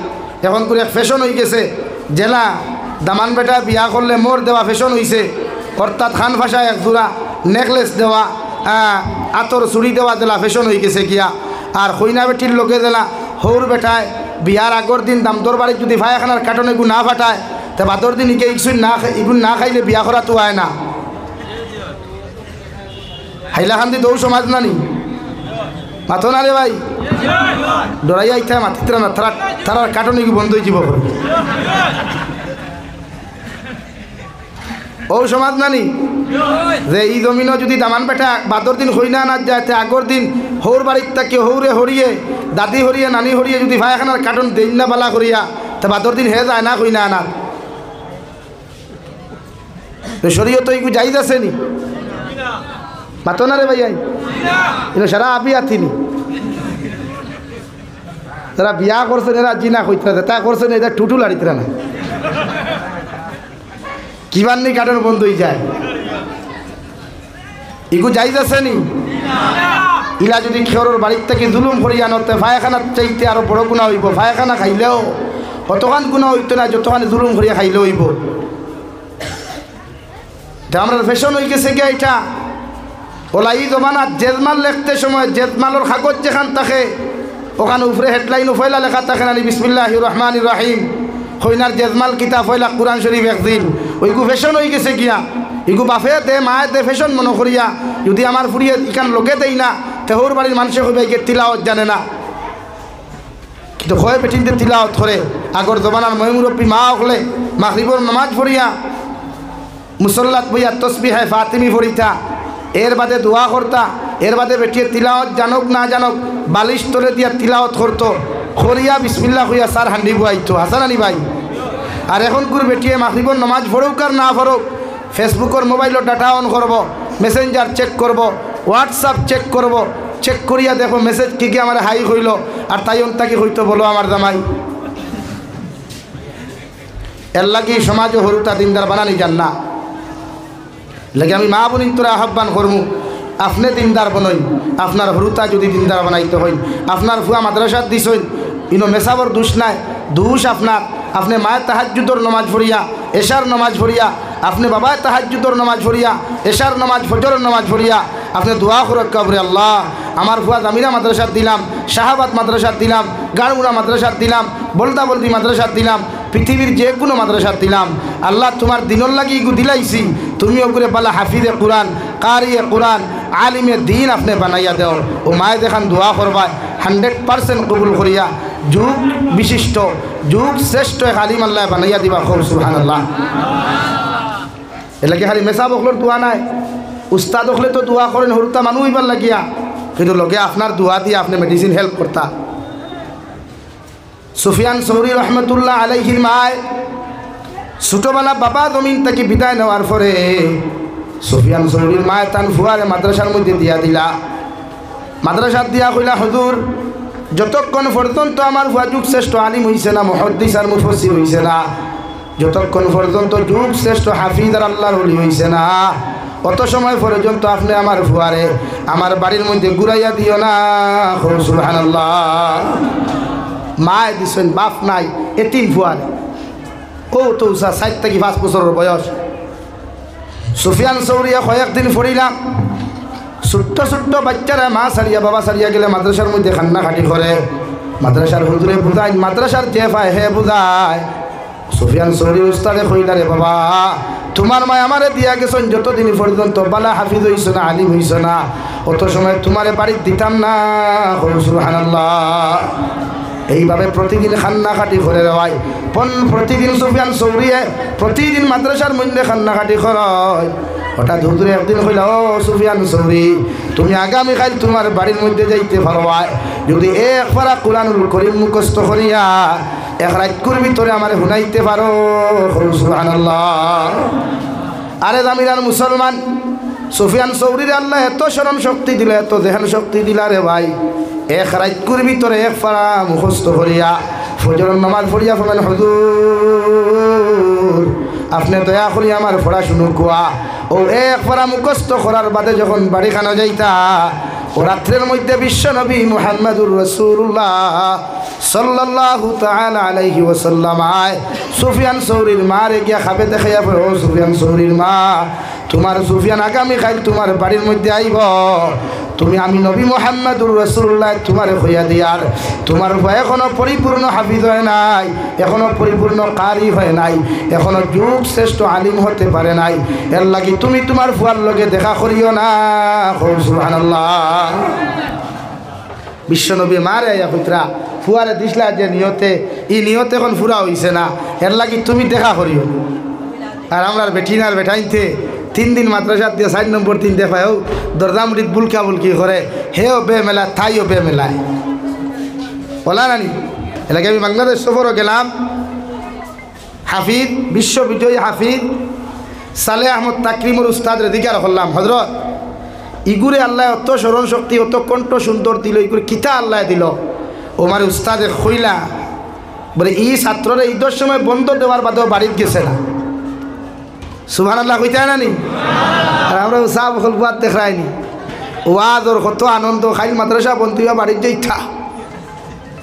এখন করে এক ফ্যাশন হয়ে গেছে, জেলা দামান বেটা বিয়া করলে মোর দেওয়া ফ্যাশন হয়েছে। অর্থাৎ খান ভাষায় এক জোড়া নেকলেস দেওয়া, আতর চুরি দেওয়া দিলা ফ্যাশন হয়ে গেছে গিয়া। আর কইনা বেটির লোকে দিলা হৌর বেটায় বিয়ার আগর দিন দামদর বাড়ি যদি ভাইখানার কাটনে গু না ফাটায় তা বাদর দিন ইকে ইগুন না খাইলে বিয়া করা তো হয় না। হাইলাখান্দি দৌ সমাজ নানি মাথো না রে ভাই, ডরাইয়া ইথা মাতিতরা না, তারার কাটনে গু বন্ধ হয়ে যাব। ও সমাজ নানি যে এই জমিনও যদি দামান বেটা বাদর দিন হইনা না যায় তে আগর দিন হৌর বাড়ির তাকে হৌরে হরিয়ে দাদি হরিয়ে নানি হরিয়ে যদি ভাইখানার কাটন দেন না বালা করিয়া তা বাদর দিন হে যায় না হইনা আনার শরীয়ত তো এইগু যাই যাচ্ছে নি মাতো না রে ভাই, এটা সারা আপি আথিনি যারা বিয়া করছেন এরা জিনা কইতে তা করছেন এটা টুটু লাড়িতরা না কিবার নি কাটন বন্ধ হয়ে যায়। ইগু যাই যাচ্ছে নি ইলা যদি খেয়রর বাড়ির থেকে জুলুম করিয়া নতে ভাইখানার চাইতে আরো বড় গুণা হইব। ভাইখানা খাইলেও অতখান গুণা হইতো না যতখানি জুলুম করিয়া খাইলেও হইব। আমরা ফ্যাশন হয়ে গেছে গিয়া এটা ওলা ই জমানা জেজমাল লিখতে সময় জেজমালর কাগজ যেখান থাকে ওখানে উপরে হেডলাইন ফয়লা লেখা থাকে না বিসমিল্লাহির রহমানির রহিম। হইনার জেজমাল কিতাব ফয়লা কোরআন শরীফ একদিন ওইগু ফ্যাশন হয়ে গেছে গিয়া ইগু বাফে দে মায়ে দে ফেশন মনে করিয়া যদি আমার ফুরিয়ে ইখান লোকে দেই না তেহর বাড়ির মানুষে হইবে গিয়ে তিলাওয়াত জানে না কিন্তু হয় বেটিনতে তিলাওয়াত করে আগর জমানার মহিমুরব্বী মা হলে মাগরিবর নামাজ পড়িয়া মুসল্লাত বইয়া তসবিহে ফাতিমি পড়িতা এর বাদে দোয়া করতা এর বাদে বেটিয়ে তিলাওয়াত জানক না জানক বালিশ তলে দিয়া তিলাওয়াত করতো খরিয়া বিসমিল্লাহ হইয়া সার হান্ডি বুয়াইতো হাসান আলী ভাই আর এখন কুর বেটিয়ে মাগরিবর নামাজ পড়ুক আর না পড়ুক ফেসবুকের মোবাইলের ডাটা অন করব মেসেঞ্জার চেক করব হোয়াটসঅ্যাপ চেক করব চেক করিয়া দেখো মেসেজ কি কি আমার হাই হইল আর তাই তাকে হইতো বলো আমার জামাই এর লাগি সমাজে হরুতা দিনদার বানানি যান না লাগে আমি মা বোন তোরা আহ্বান করমু আপনি দিনদার বনই আপনার হরুতা যদি দিনদার বানাইতে হইন আপনার ফুয়া মাদ্রাসাত দিছইন ইনো মেসাবর দোষ নাই দোষ আপনার আপনি মায়ের তাহাজ্জুদর নামাজ পড়িয়া এশার নামাজ পড়িয়া আপনি বাবায় তাহাজ্জুদর নামাজ পড়িয়া এশার নামাজ ফজরের নামাজ পড়িয়া আপনি দোয়া করক কবরে আল্লাহ আমার ফুয়া জামিরা মাদ্রাসাত দিলাম শাহাবাদ মাদ্রাসাত দিলাম গাড়ুড়া মাদ্রাসাত দিলাম বলদা বলদি মাদ্রাসাত দিলাম পৃথিবীর যে কোনো মাদ্রাসাত দিলাম আল্লাহ তোমার দিনর লাগি ইগু দিলাইছি তুমি ওগুলো বলা হাফিজে কোরআন কারিয়ে কোরআন আলিমে দিন আপনি বানাইয়া দেও ও মায়ে দেখান দোয়া করবায় 100% কবুল করিয়া যুগ বিশিষ্ট যুগ শ্রেষ্ঠ এক আলিম আল্লাহ বানাইয়া দিবা খুব সুবহানাল্লাহ এলাকি খালি মেসা বকলোর দোয়া নাই উস্তাদ হলে তো দোয়া করেন হরুতা মানুষ হইবার লাগিয়া কিন্তু লগে আপনার দোয়া দিয়ে আপনি মেডিসিন হেল্প করতা সুফিয়ান সৌরি রহমতুল্লাহ আলাইহির মায় ছোটবেলা বাবা জমিন থেকে বিদায় নেওয়ার পরে সুফিয়ান সৌরির মায় তান ফুয়ারে মাদ্রাসার মধ্যে দিয়া দিলা মাদ্রাসার দিয়া কইলা হুজুর যতক্ষণ পর্যন্ত আমার ফুয়া যুগ শ্রেষ্ঠ আলিম হইছে না মুহাদ্দিস আর মুফাসসির হইছে না যতক্ষণ পর্যন্ত যুগ শ্রেষ্ঠ হাফিজ আর আল্লাহর ওলি হইছে না অত সময় পর্যন্ত আপনি আমার ফুয়ারে আমার বাড়ির মধ্যে ঘুরাইয়া দিও না সুবহানাল্লাহ মায় দিছেন বাপ নাই এতিম ফুয়ারে ও তো 60 থেকে 5 বছরের বয়স সুফিয়ান সৌরিয়া কয়েকদিন পড়িলাম ছোট্ট ছোট্ট বাচ্চারা মা সারিয়া বাবা সারিয়া গেলে মাদ্রাসার মধ্যে কান্নাকাটি করে মাদ্রাসার হুজুরে বুঝায় মাদ্রাসার যে পায় হে বুঝায় সুফিয়ান সৌরি উস্তাদে কইলা রে বাবা তোমার মা আমারে দিয়া গেছেন যতদিন পর্যন্ত বালা হাফিজ হইছ না আলিম হইছ না অত সময় তোমারে বাড়ি দিতাম না সুবহানাল্লাহ এইভাবে প্রতিদিন কান্নাকাটি করে দেওয়ায় প্রতিদিন সুফিয়ান সৌরিয়ে প্রতিদিন মাদ্রাসার মধ্যে কান্নাকাটি করয় হঠাৎ হুজুরে একদিন কইলা ও সুফিয়ান সৌরি তুমি আগামীকাল তোমার বাড়ির মধ্যে যাইতে পারবায় যদি এক পারা কুরআনুল কারীম মুখস্থ করিয়া এক রাতকুর ভিতরে আমারে শুনাইতে পারো সুবহানাল্লাহ আরে জামিনার মুসলমান সুফিয়ান সৌরির আল্লাহ এত স্মরণ শক্তি দিল এত দেহান শক্তি দিলা রে ভাই এক রাতকুর ভিতরে এক পারা মুখস্থ করিয়া ফজরের নামাজ পড়িয়া বলেন হুজুর আপনি দয়া করি আমার পড়াশুনো কোয়া ও এক পারা মুখস্থ করার বাদে যখন বাড়ি খানা যাইতা ও রাত্রের মধ্যে বিশ্ব নবী মুহাম্মদুর রাসূলুল্লাহ সাল্লাল্লাহু তাআলা আলাইহি ওয়াসাল্লাম আয় সুফিয়ান সৌরির মারে গিয়া খাবে দেখাইয়া পড়ে ও সুফিয়ান সৌরির মা তোমার সুফিয়ান আগামীকাল তোমার বাড়ির মধ্যে আইব তুমি আমি নবী মুহাম্মদুর রাসূলুল্লাহ তোমারে কইয়া দিয়ার তোমার এখনো পরিপূর্ণ হাফিজ হয় নাই এখনো পরিপূর্ণ কারি হয় নাই এখনো যুগ শ্রেষ্ঠ আলিম হতে পারে নাই এর লাগি তুমি তোমার ফুয়ার লগে দেখা করিও না সুবহানাল্লাহ বিশ্বনবী মারে আয়া পুত্রা ফুয়ারে দিছলা যে নিয়তে এই নিয়তে এখন ফুরা হইছে না এর লাগি তুমি দেখা করিও আর আমরা বেঠিনার বেঠাইতে 3 দিন মাদ্রাসা দিয়ে 4 নম্বর 3 দেখায় দরদামুড়িত বুলকা বুলকি করে হেও বে মেলা থাইও বে মেলায় বলা নানি এলাকে আমি বাংলাদেশ সফরও গেলাম হাফিজ বিশ্ববিজয়ী হাফিজ সালেহ আহমদ তাকরিমুর উস্তাদ রেদিকার হল্লাম হজরত ইগুরে আল্লাহ অত স্মরণ শক্তি অত কণ্ঠ সুন্দর দিল ইগুরে কিতা আল্লাহ দিল ও আমার উস্তাদে খইলা বলে এই ছাত্ররা ঈদের সময় বন্ধ দেওয়ার বাদেও বাড়িতে গেছে না সুবহানাল্লাহ কইতে না নি আর আমরা সাহ খলবাত দেখাইনি ওয়াজ ওর কত আনন্দ খাইল মাদ্রাসা বন্ধুয়া বাড়ির যাইতা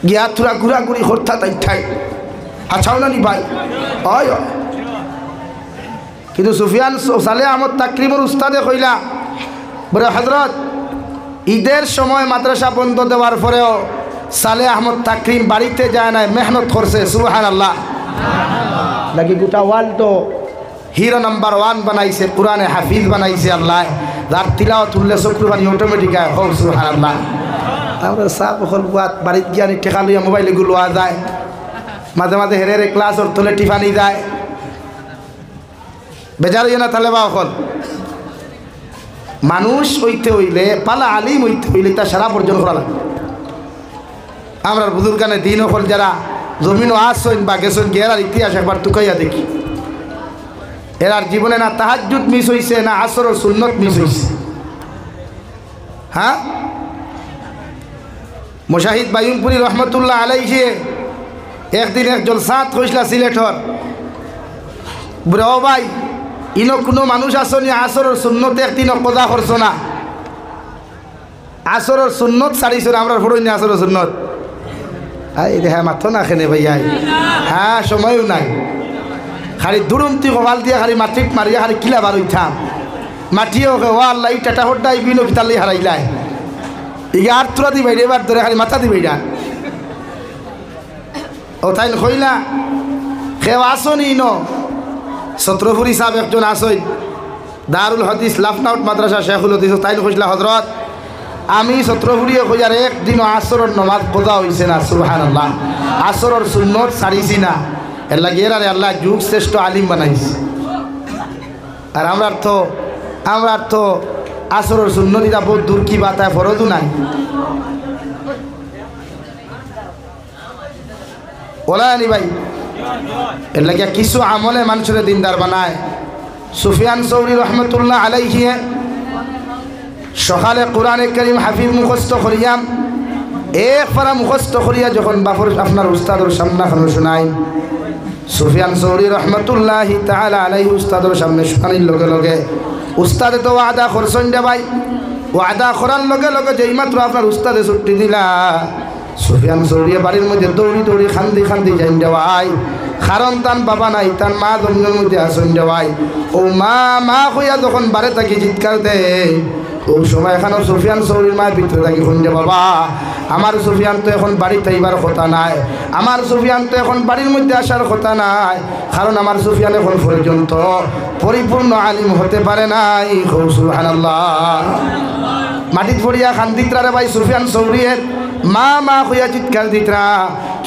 গিয়া থোড়া ঘুরাঘুরি করতা তাই ঠাই আছাও না নি ভাই হয় কিন্তু সুফিয়ান সালেহ আহমদ তাকরিমুর উস্তাদে কইলা বলে হজরত ঈদের সময় মাদ্রাসা বন্ধ দেওয়ার পরেও সালেহ আহমদ তাকরিম বাড়িতে যায় না মেহনত করছে সুবহানাল্লাহ লাগি গোটা ওয়ার্ল্ড তো হিরো নাম্বার 1 বানাইছে, কোরআনে হাফিজ বানাইছে আল্লাহ, যার তিলাওয়াত তুললে চকুর পানি অটোমেটিক হোক সুবহানাল্লাহ। আমরা সাপ হল বাড়িতে গিয়ে আনি ঠেকা লইয়া মোবাইলে গুলোয়া যায়, মাঝে মাঝে হেরে ক্লাসর তোলে টিফানি যায়, বেজার না তাহলে বা হল মানুষ হইতে হইলে পালা আলিম হইতে হইলে তা সারা পর্যন্ত করা লাগে। আমরা বুজুর্গানে দিন হল যারা জমিনও আসছেন বা গেছেন গেরার ইতিহাস একবার টুকাইয়া দেখি, এরার জীবনে না তাহাজ্জুদ মিস হইছে না আসর সুন্নত মিস হইছে। হ্যাঁ, মুশাহিদ বাইউমপুরি রহমতুল্লাহ আলাইহি একদিন এক জলসাত কইসলা সিলেটর, বুড়া ও ভাই ইনো কোনো মানুষ আসনি আসরের সুন্নত একদিন কদা করছ না, আসরের সুন্নত ছাড়িছ না, আমরা ফোড়ই না আসরের সুন্নত। এই রে হ্যাঁ মাথো না খেনে ভাই, হ্যাঁ সময়ও নাই, খালি দুরুমতি কপাল দিয়ে খালি মাটিত মারিয়া খালি কিলা বার হইতাম, মাটিও ও আল্লাহ এই টাটা হড্ডাই বিনো কিতালি হারাইলাই, ইগে আর তোরা দিবাই এবার ধরে খালি মাথা দিবাই না। ও তাই কইলা কেউ আসনি ন ছত্রপুরি সাহেব একজন আসই, দারুল হদিস লাফনাউট মাদ্রাসা শেখুল হদিস, তাই কইসলা হজরত আমি ছত্রপুরিও কইয়ার একদিনও আসরের নমাজ কোদা হইছে না সুবহানাল্লাহ, আসরের সুন্নত ছাড়িছি না, এর লাগে এর আল্লাহ যুগ শ্রেষ্ঠ আলিম বানাইছে। আর আমরা তো আসরের সুন্নতিটা বহুত দূর কি বাতায় ফরজও নাই, ওলা আনি ভাই, এর লাগে কিছু আমলে মানুষের দিনদার বানায়। সুফিয়ান সৌরি রহমতুল্লাহ আলাইহি সকালে কোরআনে কারীম হাফিজ মুখস্থ করিয়াম, এক পারা মুখস্থ করিয়া যখন বাপর আপনার উস্তাদর সামনে শোনাই, সুফিয়ান সৌরি রহমতুল্লাহ তাআলা আলাইহি উস্তাদর সামনে শোনানির লগে লগে উস্তাদে তো ওয়াদা করছেন দে ভাই, ওয়াদা করার লগে লগে যেই মাত্র আপনার উস্তাদে ছুটি দিলা, সুফিয়ান সৌরিয়া বাড়ির মধ্যে দৌড়ি দৌড়ি খান্দি যাইন দেওয়াই, কারণ তান বাবা নাই, তার মা জমিনের মধ্যে আসেন দেওয়াই, ও মা হইয়া যখন বাড়ি থাকি চিৎকার দেয়, ও সময় এখানে সুফিয়ান সৌরির মায়ের ভিতরে থাকি শুনছে বাবা আমার সুফিয়ান তো এখন বাড়িতে আইবার কথা নাই, আমার সুফিয়ান তো এখন বাড়ির মধ্যে আসার কথা নাই, কারণ আমার সুফিয়ান এখন পর্যন্ত পরিপূর্ণ আলিম হতে পারে নাই। সুবহানাল্লাহ, মাটিত পড়িয়া খান্দিত্রা রে ভাই সুফিয়ান সৌরিয়ের মা হইয়া চিৎকার দিতরা,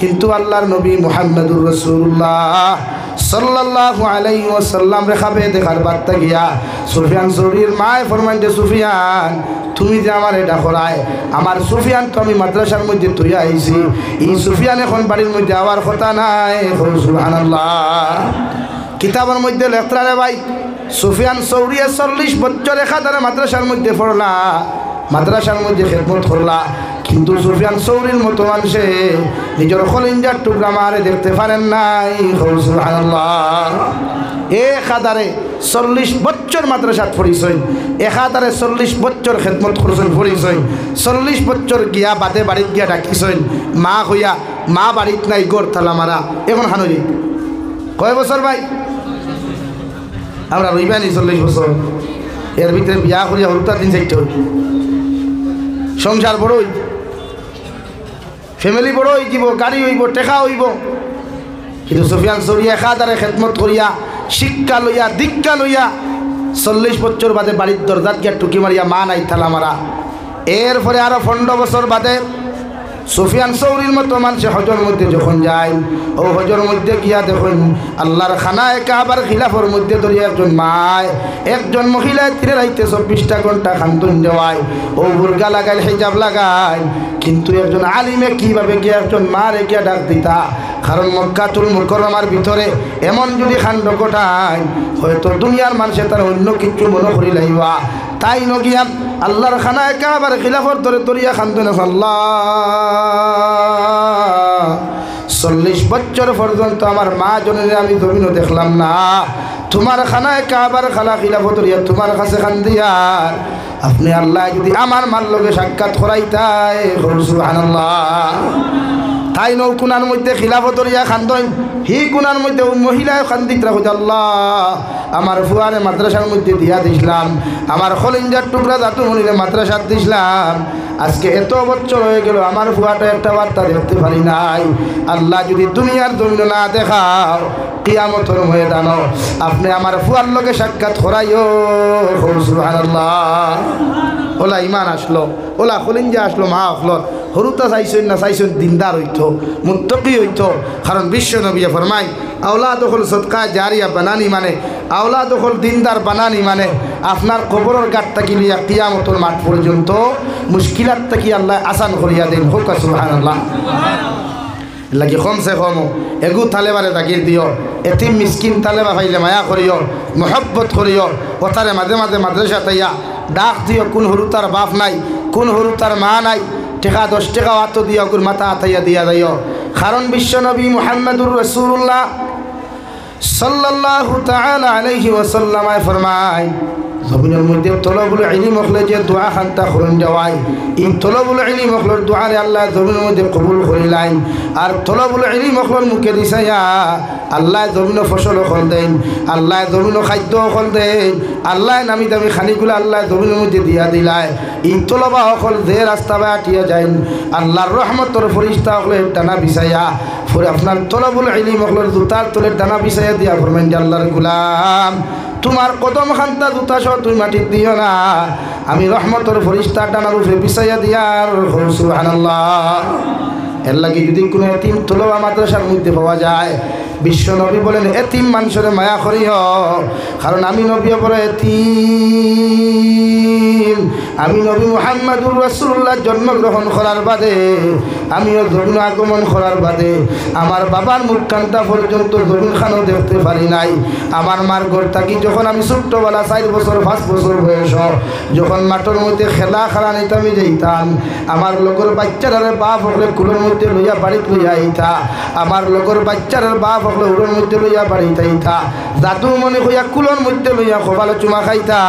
কিন্তু আল্লাহর নবী মুহাম্মদুর রাসূলুল্লাহ সাল্লাল্লাহু আলাইহি ওয়াসাল্লাম রেখাবে দেখার বার্তা গিয়া সুফিয়ান সৌরির মায় ফরমাইতে, সুফিয়ান তুমি যে আমার এটা করায়, আমার সুফিয়ান তো আমি মাদ্রাসার মধ্যে তুই আইছি, এই সুফিয়ান এখন বাড়ির মধ্যে আবার কথা নাই। সুবহানাল্লাহ, কিতাবের মধ্যে লেখরা রে ভাই সুফিয়ান সৌরিয়া 40 বছর একাধারে মাদ্রাসার মধ্যে পড়লা, মাদ্রাসার মধ্যে খেদমত করলা, কিন্তু সুফিয়ান সৌরির মতো মানুষে নিজের কলিজার টুকরা মারে দেখতে পারেন নাই। সুবহানাল্লাহ, একাধারে 40 বছর মাদ্রাসাত পড়িছেন, একাধারে 40 বছর খেদমত করছেন পড়িছেন, 40 বছর গিয়া বাদে বাড়িত গিয়া ডাকিছেন মা হইয়া, মা বাড়িত নাই গোর তালা মারা, এখন হানুরি কয় বছর ভাই আমরা রইবানি 40 বছর, এর ভিতরে বিয়া করিয়া হলুতার দিন চাইতে হই, সংসার বড়ই, ফ্যামিলি বড় হইব, গাড়ি হইব, টেকা হইব, কিন্তু সুফিয়ান সৌরি একাধারে খেদমত করিয়া শিক্ষা লইয়া দীক্ষা লইয়া 40 বছর বাদে বাড়ির দরজাত গিয়া টুকি মারিয়া মা নাই থালা মারা। এরপরে আরো 15 বছর বাদে সুফিয়ান সৌরির মতো মানুষে হজর মধ্যে যখন যায়, ও হজর মধ্যে গিয়া দেখুন আল্লাহর খানায় কাবার খিলাফর মধ্যে ধরিয়া একজন মায় একজন মহিলায় তীরে রাইতে 24টা ঘন্টা খান্দন দেওয়ায়, ও বুরগা লাগাইল হিজাব লাগায়, কিন্তু একজন আলিমে কিভাবে গিয়া একজন মারে গিয়া ডাক দিতা, কারণ মক্কাতুল মুকাররমার ভিতরে এমন যদি খান্ড ঘটায় হয়তো দুনিয়ার মানুষে তার অন্য কিছু মনে করি লাইবা, তাই নগিয়া আল্লাহর খানায় কাবার খিলাফর ধরে তরিয়া খান্দনে আল্লাহ 40 বছর পর্যন্ত আমার মা জনের আমি জমিনও দেখলাম না, তোমার খানায় কাবার খালা খিলাফত ধরিয়া তোমার কাছে খান্দিয়ার, আপনি আল্লাহ যদি আমার মার লগে সাক্ষাৎ করাইতাই। সুবহানাল্লাহ, তাই নৌ কোনার মধ্যে খিলাফত ধরিয়া খান্দন, হি কোনার মধ্যে মহিলায় খান্দিত রাখো, আল্লাহ আমার ফুয়ারে মাদ্রাসার মধ্যে দিয়া দিছিলাম, আমার খলিঞ্জার টুকরা দাতু মনিরে মাদ্রাসাত দিছিলাম, আজকে এত বছর হয়ে গেল আমার ফুয়াটা একটা বার্তা দেখতে পারি নাই। আল্লাহ যদি দুনিয়ার জমিন না দেখাও, কিয়ামতের ময়দান আপনি আমার ফুয়ার লগে সাক্ষাৎ করাইও। সুবহানাল্লাহ। ওলা ইমান আসলো, ওলা খলিঞ্জা আসলো, মা হলর হরুতা চাইছেন না চাইছেন দিনদার হইতো, মুত্তকি হইতো। কারণ বিশ্ব নবী ফরমাই আওলাদ হল সদকা জারিয়া বানানি মানে, আওলাদ হল দিনদার বানানি মানে আপনার কবরের গাট থাকি লিয়া কিয়ামতের মাঠ পর্যন্ত মুশকিলাত থাকি আল্লাহ আসান করিয়া দেন। হোক সুবহানাল্লাহ। লাগি কমসে কম এগু তালেবারে তাকির দিও, এতিম মিসকিন তালেবা পাইলে মায়া করিও, মহব্বত করিও। ওতারে মাঝে মাঝে মাদ্রাসা তাইয়া ডাক দিও, কোন হরুতার বাপ নাই, কোন হরুতার মা নাই, টেকা 10 টাকা হাত দিয়া ওগুর মাথা হাতাইয়া দিয়া দিও। কারণ বিশ্বনবী মুহাম্মদুর রাসূলুল্লাহ সাল্লাল্লাহু তাআলা আলাইহি ওয়াসাল্লাম ফরমায় জমিনের মধ্যে তলবুল ইলম হলে যে দোয়া খান্তা করুন যাওয়াই, এই তলবুল ইলম হলর দোয়ারে আল্লাহ জমিনের মধ্যে কবুল করিলাইন। আর তলবুল ইলম হলর মুখে দিছাইয়া আল্লাহ জমিন ফসল হল দেন, আল্লাহ জমিন খাদ্য হল দেন, আল্লাহ নামি দামি খানিগুলো আল্লাহ জমিনের মধ্যে দিয়া দিলায়। এই তলবা হল যে রাস্তা বা আটিয়া যাইন আল্লাহর রহমতর ফরিস্তা হলের টানা বিছাইয়া ফরে আপনার তলবুল ইলম হলর জুতার তলের টানা বিছাইয়া দিয়া ফরমেন আল্লাহর গুলাম তোমার কদম খান্তা জুতা সহ তুই মাটি দিও না, আমি রহমতর ফরিস্তা ডানার উপরে বিছাইয়া দিয়ার। সুবহানাল্লাহ। এর লাগে যদি কোনো এতিম তলবা মাদ্রাসার মধ্যে পাওয়া যায়, বিশ্ব নবী বলেন এতিম মানুষের মায়া করিও। কারণ আমি নবী বলে এতিম, আমি নবী মুহাম্মদুর রাসূলুল্লাহ জন্মগ্রহণ করার বাদে, আমিও জমিন আগমন করার বাদে আমার বাবার মুখ কান্তা পর্যন্ত জমিন খানও দেখতে পারি নাই। আমার মার ঘর থাকি যখন আমি ছোট্টবেলা 4 বছর 5 বছর বয়স, যখন মাঠের মধ্যে খেলা নিতে আমি যাইতাম, আমার লোকের বাচ্চারা বাপ হলে কুলোর মধ্যে লইয়া বাড়িতে লইয়া আইতা, আমার লোকের বাচ্চারা বাপ হলে উড়োর মধ্যে লইয়া বাড়িতে আইতা, দাদু মনে হইয়া কুলোর মধ্যে লইয়া খোবালে চুমা খাইতা।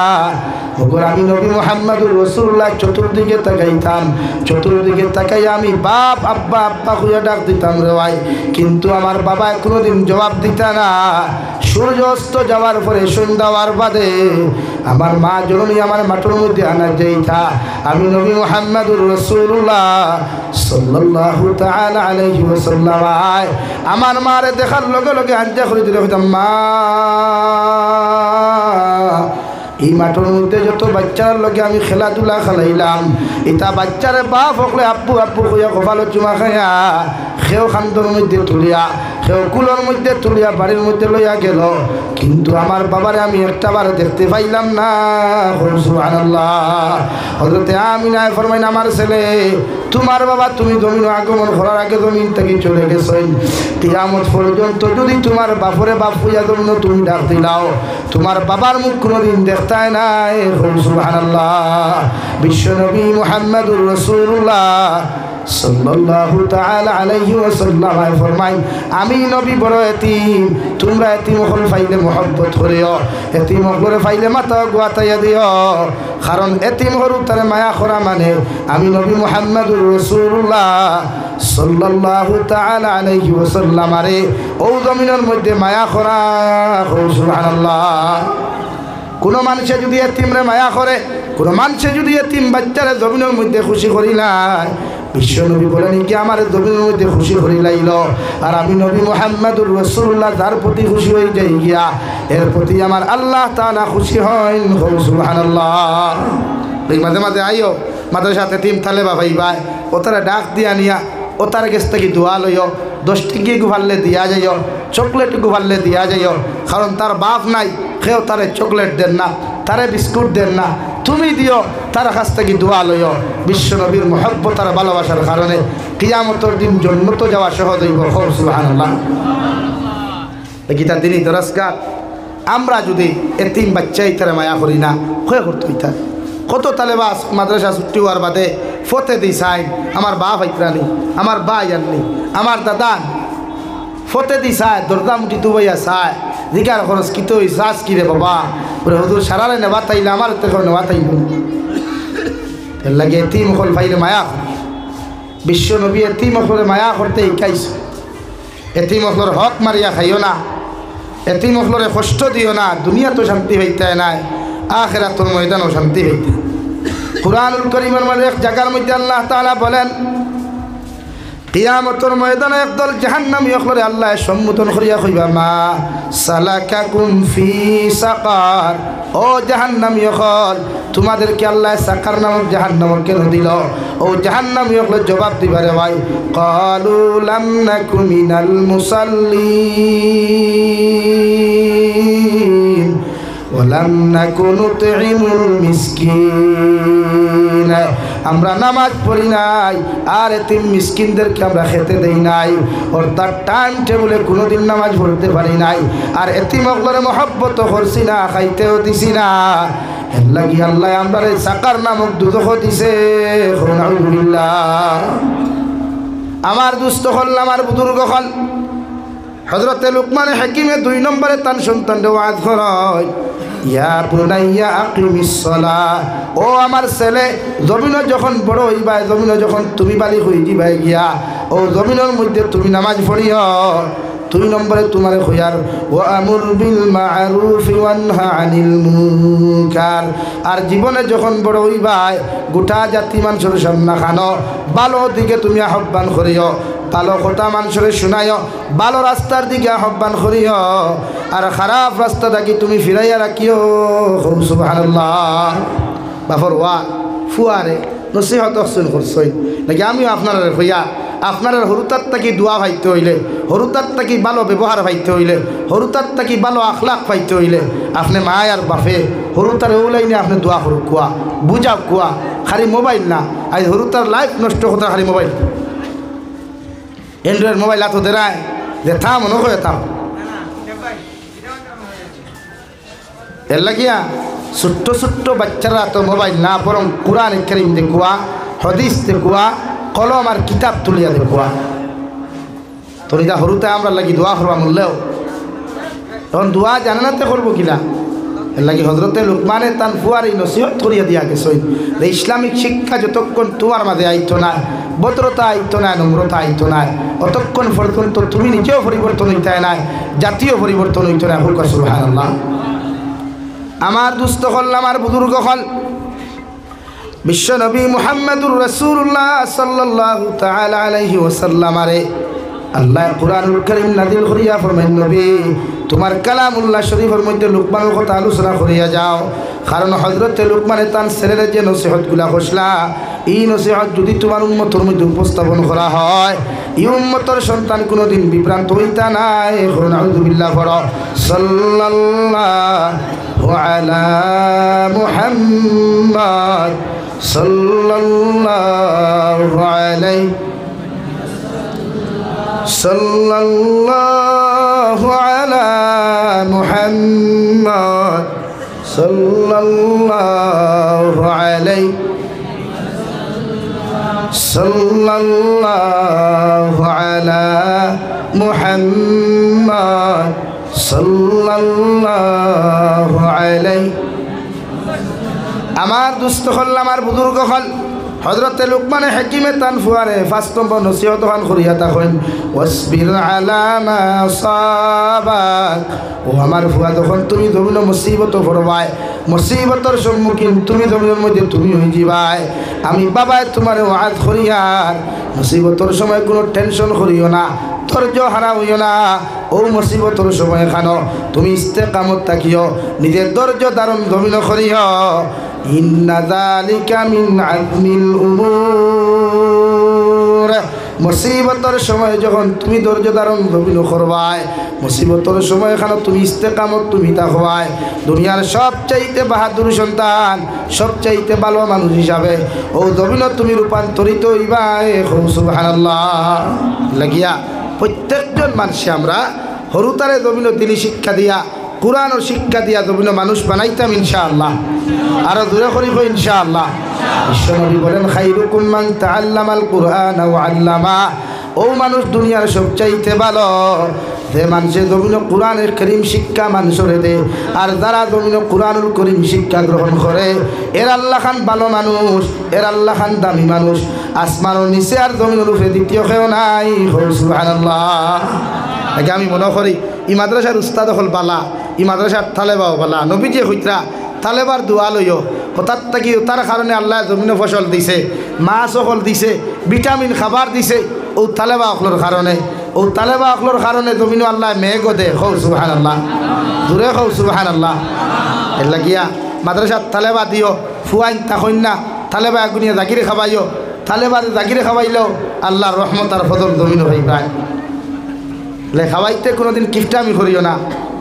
আমি নবী মুহাম্মদুর রাসূলুল্লাহ চতুর্দিকে তাকাইতাম, চতুর্দিকে তাকাইয়া আমি বাপ আব্বা আব্বা হইয়া ডাক দিতাম রে ভাই, কিন্তু আমার বাবা কোনোদিন জবাব দিত না। সূর্য অস্ত যাওয়ার পরে সন্ধ্যা হওয়ার বাদে আমার মা জননী আমার মাঠের মধ্যে আনা যাইতা। আমি নবী মুহাম্মদুর রাসূলুল্লাহ সাল্লাল্লাহু তাআলা আলাইহি ওয়াসাল্লাম আমার মারে দেখার লগে লগে আঞ্জা করে দিলে হইতাম, মা এই মাঠের মধ্যে যত বাচ্চার লগে আমি খেলাধুলা খেলাইলাম, এটা বাচ্চারে বাপ হকলে আব্বু আব্বু হইয়া কপালো চুমা খাইয়া সেও খান্তর মধ্যে তুলিয়া, সেও কুলোর মধ্যে তুলিয়া বাড়ির মধ্যে লইয়া গেল, কিন্তু আমার বাবারে আমি একটাবার দেখতে পাইলাম না। সুবহানাল্লাহ। হযরতে আমিনায় ফরমাইন আমার ছেলে তোমার বাবা তুমি জমিন আগমন করার আগে জমিন থেকে চলে গেছেন, কিয়ামত পর্যন্ত যদি তোমার বাপরে বাপ হইয়া জমিন তুমি ডাক দিলাও, তোমার বাবার মুখ কোনোদিন দেখতায় নাই। সুবহানাল্লাহ। বিশ্বনবী মুহাম্মদুর রাসূলুল্লাহ সাল্লাল্লাহু তাআলা আলাইহি ওয়াসাল্লাম ফরমাই আমি নবী বড় এতিম, তোমরা এতিম হল ফাইলে মহব্বত করিও, এতিম হলে ফাইলে মাথা গোয়াতাইয়া দিও। কারণ এতিম হরু তারে মায়া করা মানে আমি নবী মুহাম্মদুর রাসূলুল্লাহ সাল্লাল্লাহু তাআলা আলাইহি ওয়াসাল্লাম আরে ও জমিনের মধ্যে মায়া করা। সুবহানাল্লাহ। কোন মানুষে যদি এতিমরে মায়া করে, কোন মানুষে যদি এতিম বাচ্চারে জমিনের মধ্যে খুশি করিলাই, বিশ্বনবী বলেন কি আমার জমিনের মধ্যে খুশি করিলাইল, আর আমি নবী মুহাম্মদুর রাসূলুল্লাহ যার প্রতি খুশি হয়ে যাই গিয়া এর প্রতি আমার আল্লাহ তাআলা খুশি হন। সুবহানাল্লাহ। এই মাঝে মাঝে আইও মাদ্রাসাতে এতিম তালেবা ভাই ভাই ও তারা ডাক দিয়া নিয়া ও তার কাছ থেকে দোয়া লইও, 10 টিকি গুভারলে দিয়া যাইও, চকলেট গুভারলে দিয়া যাইও। কারণ তার বাপ নাই, কেউ তারে চকলেট দেন না, তারে বিস্কুট দেন না, তুমি দিও, তার কাছ থেকে দোয়া লইও। বিশ্বনবীর মহব্বত আর ভালোবাসার কারণে কিয়ামতের দিন জান্নাতে যাওয়া সহজ হইব। সুবহানাল্লাহ। গীতার দিনই দরজগার আমরা যদি এতিম বাচ্চাই তারা মায়া করি না, হয়ে করতে হইতা কত তালেবাস মাদ্রাসা ছুটি হওয়ার বাদে ফতে দিই চাই আমার বাপ আইতরানি, আমার বা আননি, আমার দাদা ফতে দি চায় দরজা মুঠি দুবাইয়া চায় জিকার খরচ কিতো চাষ কিরে বাবা ওরে হুজুর সারালে নেবা তাইলে আমার নেওয়া তাইব। এর লাগে এতিম হল ভাইরে মায়া করি। বিশ্ব নবী এতিম হলে মায়া করতে শিখাইছে। এতিম হলর হক মারিয়া খাইও না, এতিম হলরে কষ্ট দিও না, দুনিয়া তো শান্তি হইতে নাই, আখিরাতের ময়দানও শান্তি হইতে। কুরআনুল কারীমের মধ্যে এক জায়গার মধ্যে আল্লাহ তাআলা বলেন কিয়ামতের ময়দানে একদল জাহান্নামী হলে আল্লাহ সম্বোধন করিয়া কইবা মা সালাকাকুম ফি সাকার, ও জাহান্নামী হল তোমাদেরকে আল্লাহ সাকার নামক জাহান্নাম কেন দিল? ও জাহান্নামী হলে জবাব দিবারে ভাই ক্বালু লাম নাকু মিনাল মুসাল্লিন ওয়ালাম নাকু নুতঈমুল মিসকিন, আমরা নামাজ পড়ি নাই আর এতিম মিসকিনদেরকে আমরা খেতে দেই নাই, অর্থাৎ টাইম টেবিলে কোনোদিন নামাজ পড়তে পারি নাই, আর এতিম অগলরে মহব্বত করছি না, খাইতেও দিছি না, এর লাগি আল্লাহ আমরা সাকার নামক দুজখ দিছে। আলহামদুলিল্লাহ। আমার দুস্থ হল, আমার বুজুর্গ হল, হযরতে লুকমান হাকিমে 2 নম্বরে তার সন্তানকে ওয়াজ করায় ইয়া বুনাইয়া আকিমিস সালাহ, ও আমার ছেলে জমিন যখন বড় হইবা, জমিন যখন তুমি বালিগ হই যাবাই গিয়া, ও জমিনের মধ্যে তুমি নামাজ পড়িও। 2 নম্বরে তোমার খয়ার ওয়া আমুর বিল মা'রুফ ওয়ানহা আনিল মুনকার, আর জীবনে যখন বড় হইবা গোটা জাতি মানুষের সামনে খানো ভালো দিকে তুমি আহ্বান করিও, ভালো কথা মানুষের শোনাইও, ভালো রাস্তার দিকে আহ্বান করিও, আর খারাপ রাস্তা থাকি তুমি ফিরাইয়া রাখিও। সুবহানাল্লাহ। বাফর ওয়া ফুয়ারে নসিহত হসন করছই নাকি আমিও আপনারা হইয়া আপনার হরুতার তাকি দোয়া পাইতে হইলে, হরুতার তাকি ভালো ব্যবহার পাইতে হইলে, হরুতার তাকি ভালো আখলাক পাইতে হইলে আপনি মায় আর বাপে হরুতার ওলাইনে আপনি দোয়া করুক কুয়া, বুঝাও কুয়া, খালি মোবাইল না, আজ হরুতার লাইফ নষ্ট হতো খালি মোবাইল, এন্ড্রয়েড মোবাইল এত দেরায় যে থাম মনে করে থাম। এর লাগিয়া ছোট্ট ছোট্ট বাচ্চারা তো মোবাইল না, বরং কুরআন কারীম দেখুয়া, হাদিস দেখুয়া, কলম আর কিতাব তুলিয়া দেখুয়া। তোর যা হরুতে আমরা লাগি দোয়া করবা মূল্যেও তখন দোয়া জানে না তে করবো কিলা। এর লাগি হজরতে লুকমানে তান ফুয়ার এই নসিহত করিয়া দিয়া গেছে যে ইসলামিক শিক্ষা যতক্ষণ তোমার মাঝে আইতো না, ভদ্রতা আইতো না, নম্রতা আইতো না, অতক্ষণ পর্যন্ত তুমি নিজেও পরিবর্তন হইতে নাই, জাতীয় পরিবর্তন হইতো না। সুবহানাল্লাহ। আমার দুস্থ হল, আমার বুজুর্গ হল, বিশ্বনবী মুহাম্মদুর রাসূলুল্লাহ সাল্লাল্লাহু তাআলা আলাইহি ওয়াসাল্লাম আরে আল্লাহ কুরআনুল কারীম নাযিল করিয়া ফরমায় নবী তোমার কালামুল্লাহ শরীফের মধ্যে লুকমানের কথা আলোচনা করিয়া যাও, কারণ হযরতে লুকমানে তার ছেলের যে নসিহতগুলা কইলা এই নসিহত যদি তোমার উম্মতের মধ্যে উপস্থাপন করা হয় এই উম্মতের সন্তান কোনোদিন বিভ্রান্ত হইতা নাই। আউযুবিল্লাহ পড়ো সাল্লাল্লাহু আলা মুহাম্মদ সাল্লাল্লাহু আলাইহি সাল্লাল্লাহু আলা মুহাম্মদ সাল্লাল্লাহু আলাইহি সাল্লাল্লাহু আলা মুহাম্মদ সাল্লাল্লাহু আলাইহি। আমার দুস্থ হল, আমার বুজুর্গ হল, হযরতে লুকমান হাকিমে তান ফুয়ারে 5 নম্বর নসিহত খান করিয়া তাকলেন ওয়াসবির আলা মা সাবাক, ও আমার ফুয়া যখন তুমি জমিন মুসিবত পড়বাই, মুসিবতের সম্মুখীন তুমি জমিনের মধ্যে তুমি হয়ে যাবাই, আমি বাবায় তোমার ওয়াজ করিয়ার মুসিবতের সময় কোনো টেনশন করিও না, ধৈর্য হারা হইও না, ও মুসিবতের সময় খানো তুমি ইস্তেকামত থাকিও, নিজের ধৈর্য ধারণ জমিন করিও। ইন্না যালিকা মিন আযমিল উমুর, মুসিবতের সময় যখন তুমি ধৈর্য ধারণ জমিন করবাই, মুসিবতের সময় খানো তুমি ইস্তেকামত তুমি থাকবাই, দুনিয়ার সবচাইতে বাহাদুর সন্তান, সবচাইতে ভালো মানুষ হিসাবে ও জমিন তুমি রূপান্তরিত হইবাই। সুবহানাল্লাহ। লাগিয়া প্রত্যেকজন মানুষে আমরা হরুতারে জমিন দিলি শিক্ষা দিয়া, কুরআন ও শিক্ষা দিয়া জমিন মানুষ বানাইতাম ইনশাআল্লাহ। আরো দূরে করিব ইনশাআল্লাহ। বিশ্বনবী বলেন খাইরুকুম মান তাআল্লামাল কুরআন ওয়া আল্লামা, ও মানুষ দুনিয়ার সবচাইতে ভালো যে মানুষের জমিন কুরআনের কারীম শিক্ষা মানুষরে দে, আর যারা জমিন কুরআনুল কারীম শিক্ষা গ্রহণ করে এর আল্লাহ খান ভালো মানুষ, এর আল্লাহ খান দামি মানুষ। আসমানের নিচে আর জমিনের উপরে দ্বিতীয় কেউ নাই। সুবহানাল্লাহ। আগে আমি মনে করি ই মাদ্রাসার উস্তাদ হল বালা, ই মাদ্রাসার তালেবাও বালা, নবীজি হইতরা তালেবার দোয়া লইও হঠাৎ থাকি তার কারণে আল্লাহ জমিনে ফসল দিছে মাছ অকল দিছে ভিটামিন খাবার দিছে ও তালেবা অকলোর কারণে ও তালেবা অকলোর কারণে জমিনে আল্লাহ মেঘও দে খৌ সুবহানাল্লাহ দূরে খৌ সুবহানাল্লাহ এর লাগিয়া মাদ্রাসার তালেবা দিও ফুয়াইন তাকইন না তালেবা গুনিয়া জাকিরে খাবাইও তালেবা জাকিরে খাবাইলেও আল্লাহর রহমত আর ফজল জমিন হই ভাই লে খাওয়াইতে কোনোদিন কিফটামি করিও না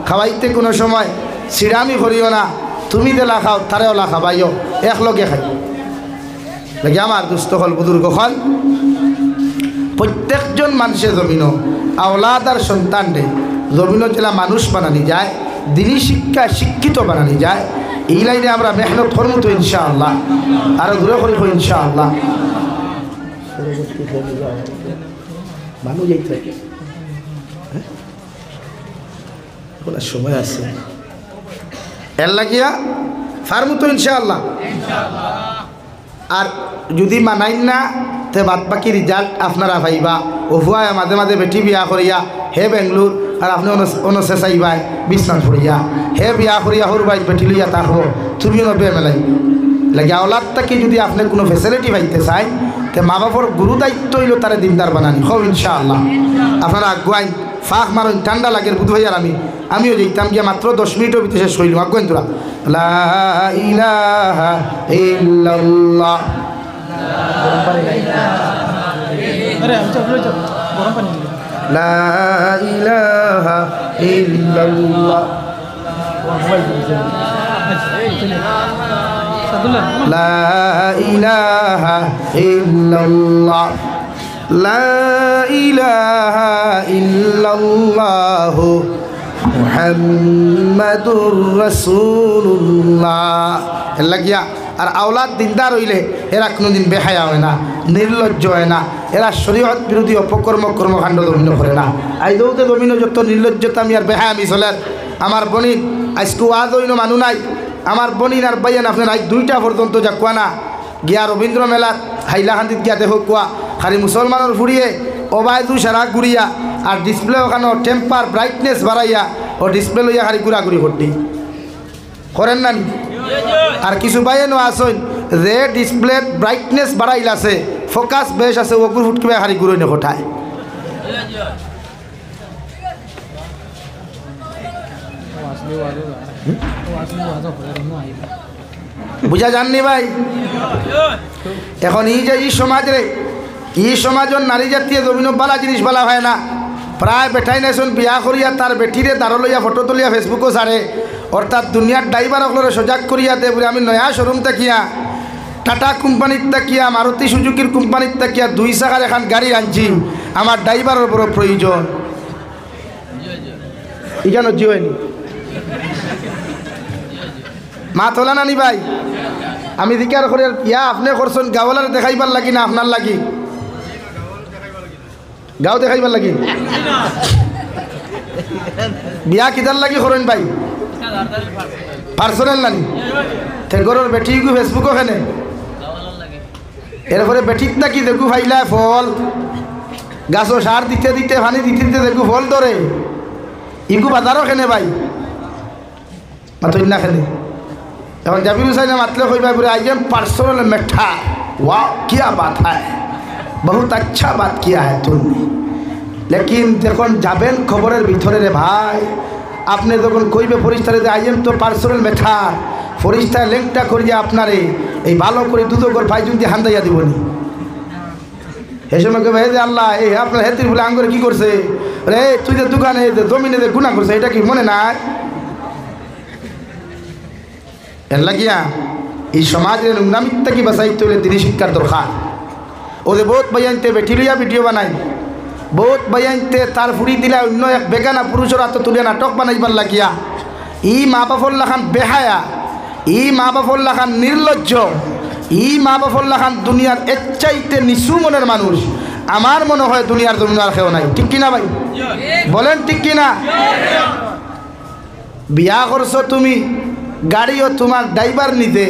খাওয়াইতে কোনো সময় সিরামি করিও না তুমি দেলা খাও তারেও লা খাবাইও একলগে খাই লাগে আমার দুস্থ হল বুজুর্গ হল প্রত্যেকজন মানুষের জমিন আওলাদ আর সন্তানরে জমিন জেলা মানুষ বানানি যায় দিনী শিক্ষা শিক্ষিত বানানি যায় এই লাইনে আমরা মেহনত করবো তো ইনশাআল্লাহ আরো দূরে করিব ইনশাআল্লাহ মানুষ যাইতে বলার সময় আছে এর লাগিয়া ফার্মু তো ইনশাআল্লাহ আর যদি মানাইন না তে বাদ বাকি রেজাল্ট আপনারা পাইবা ওফুয়ায় মাঝে মাঝে বেটি বিয়া করিয়া হে বেঙ্গলোর আর আপনি অনশেষাইবাই বিছনাথ ফুরিয়া হে বিয়া করিয়া হর বাই বেটি লইয়া থাকবো তুমিও নবে মেলাই লাগে আওলাদটাকে যদি আপনি কোনো ফেসিলিটি পাইতে চাই তে মা বাবার গুরু দায়িত্ব হইল তারা দিনদার বানানি হোক ইনশাআল্লাহ আপনারা আগুয়াই ফাঁক মারুন ঠান্ডা লাগে বুধ ভাইয়ার আমিও যেতাম গিয়া মাত্র 10 মিনিটের ভিতরে শেষ হইল আগুয়াইন তোরা লা ইলাহা ইল্লাল্লাহ লা ইলাহা ইল্লাল্লাহ লা ইলাহা ইল্লাল্লাহ লা ইলাহা ইল্লাল্লাহ মুহাম্মাদুর রাসূলুল্লাহ লাগিয়া আর আওলাদ দিনদার হইলে এরা কোনোদিন বেহায়া হয় না নির্লজ্জ হয় না এরা শরীয়ত বিরোধী অপকর্ম কর্মকাণ্ড দমিন করে না আইদৌতে দমিন যত নির্লজ্জতা আমি আর বেহায়ামি চলেন আমার বনিন আজকে আজ হইল মানু নাই আমার বনিন আর বাইয়ান আপনার আজ 2টা পর্যন্ত যা কোয়া না গিয়া রবীন্দ্র মেলাত হাইলাকান্দিত গিয়া দেখো কোয়া খালি মুসলমানের ফুরিয়ে অবায়দু সারা ঘুরিয়া আর ডিসপ্লে ওখানে টেম্পার ব্রাইটনেস বাড়াইয়া ও ডিসপ্লে লইয়া খালি ঘুরাঘুরি করতি করেন না আর কিছু বাইয়েনও আসেন যে ডিসপ্লে ব্রাইটনেস বাড়াইল আছে ফোকাস বেশ আছে ওগুর ফুটকিবা খালি ঘুরই না কোঠায় বুঝা জাননি ভাই এখন এই যে এই সমাজ রে এই সমাজের নারী জাতীয় জমিন বালা জিনিস বলা হয় না প্রায় বেঠাই নাইছন বিয়া করিয়া তার বেটিরে দাঁড় লইয়া ফটো তুলিয়া ফেসবুকও ছাড়ে অর্থাৎ দুনিয়ার ড্রাইভার সকলের সজাগ করিয়া দে বলে আমি নয়া শোরুম তাকিয়া টাটা কোম্পানির তাকিয়া মারুতি সুজুকির কোম্পানির তাকিয়া 2 চাকার এখন গাড়ি আনছি আমার ড্রাইভারের বড় প্রয়োজন এখানে জিওয়নি মা তোলা নানি ভাই আমি দিকার করে ইয়া আপনি করছেন গাওয়ালার দেখাইবার লাগি না আপনার লাগি গাঁও দেখাইবার লাগি বিয়া কিদার লাগি করেন ভাই পার্সোনাল নানি ঠেগরের বেটি গু ফেসবুকও খেনে এরপরে বেটির নাকি দেখু ভাইলা ফল গাছও সার দিতে দিতে পানি দিতে দিতে দেখু ফল ধরে ইগু বাজারও খেনে ভাই মাতই না খেনে এখন জাবির হুসাইন মাতলে কইবা বলে आई एम पर्सनल मेठा वाह क्या बात है बहुत अच्छा बात किया है तुमने लेकिन যখন যাবেন খবরের ভিতরে রে ভাই আপনি যখন কইবে ফরিস্তারে যে आई एम তো পার্সোনাল মেঠা ফরিস্তা লিঙ্কটা করিয়া আপনারে এই ভালো করে দুধকর ভাই যদি হান্দাইয়া দিবনি এই সময় কইবে যে আল্লাহ এই আপনার হেতির বলে আঙ্গুরে কি করছে রে তুই যে দোকানে যে জমিনে যে গুনাহ করছে এটা কি মনে নাই এর লাগিয়া এই সমাজের নোংরামিত্তা কি বাঁচাইতে হলে দিনী শিক্ষার দরকার ওদের বহুত বাইয়ানতে বেটি লইয়া ভিডিও বানাই বহুত বাইয়ানতে তার ফুড়ি দিলা অন্য এক বেগানা পুরুষের হাতে তুলে নাটক বানাইবার লাগিয়া ই মা বাপল্লা খান বেহায়া ই মা বাপল্লা খান নির্লজ্জ ই মা বাপল্লা খান দুনিয়ার এর চাইতে নিচু মনের মানুষ আমার মনে হয় দুনিয়ার জমিন আর কেউ নাই ঠিক কিনা ভাই বলেন ঠিক কিনা বিয়া করছো তুমি গাড়িও তোমার ড্রাইভার নিতে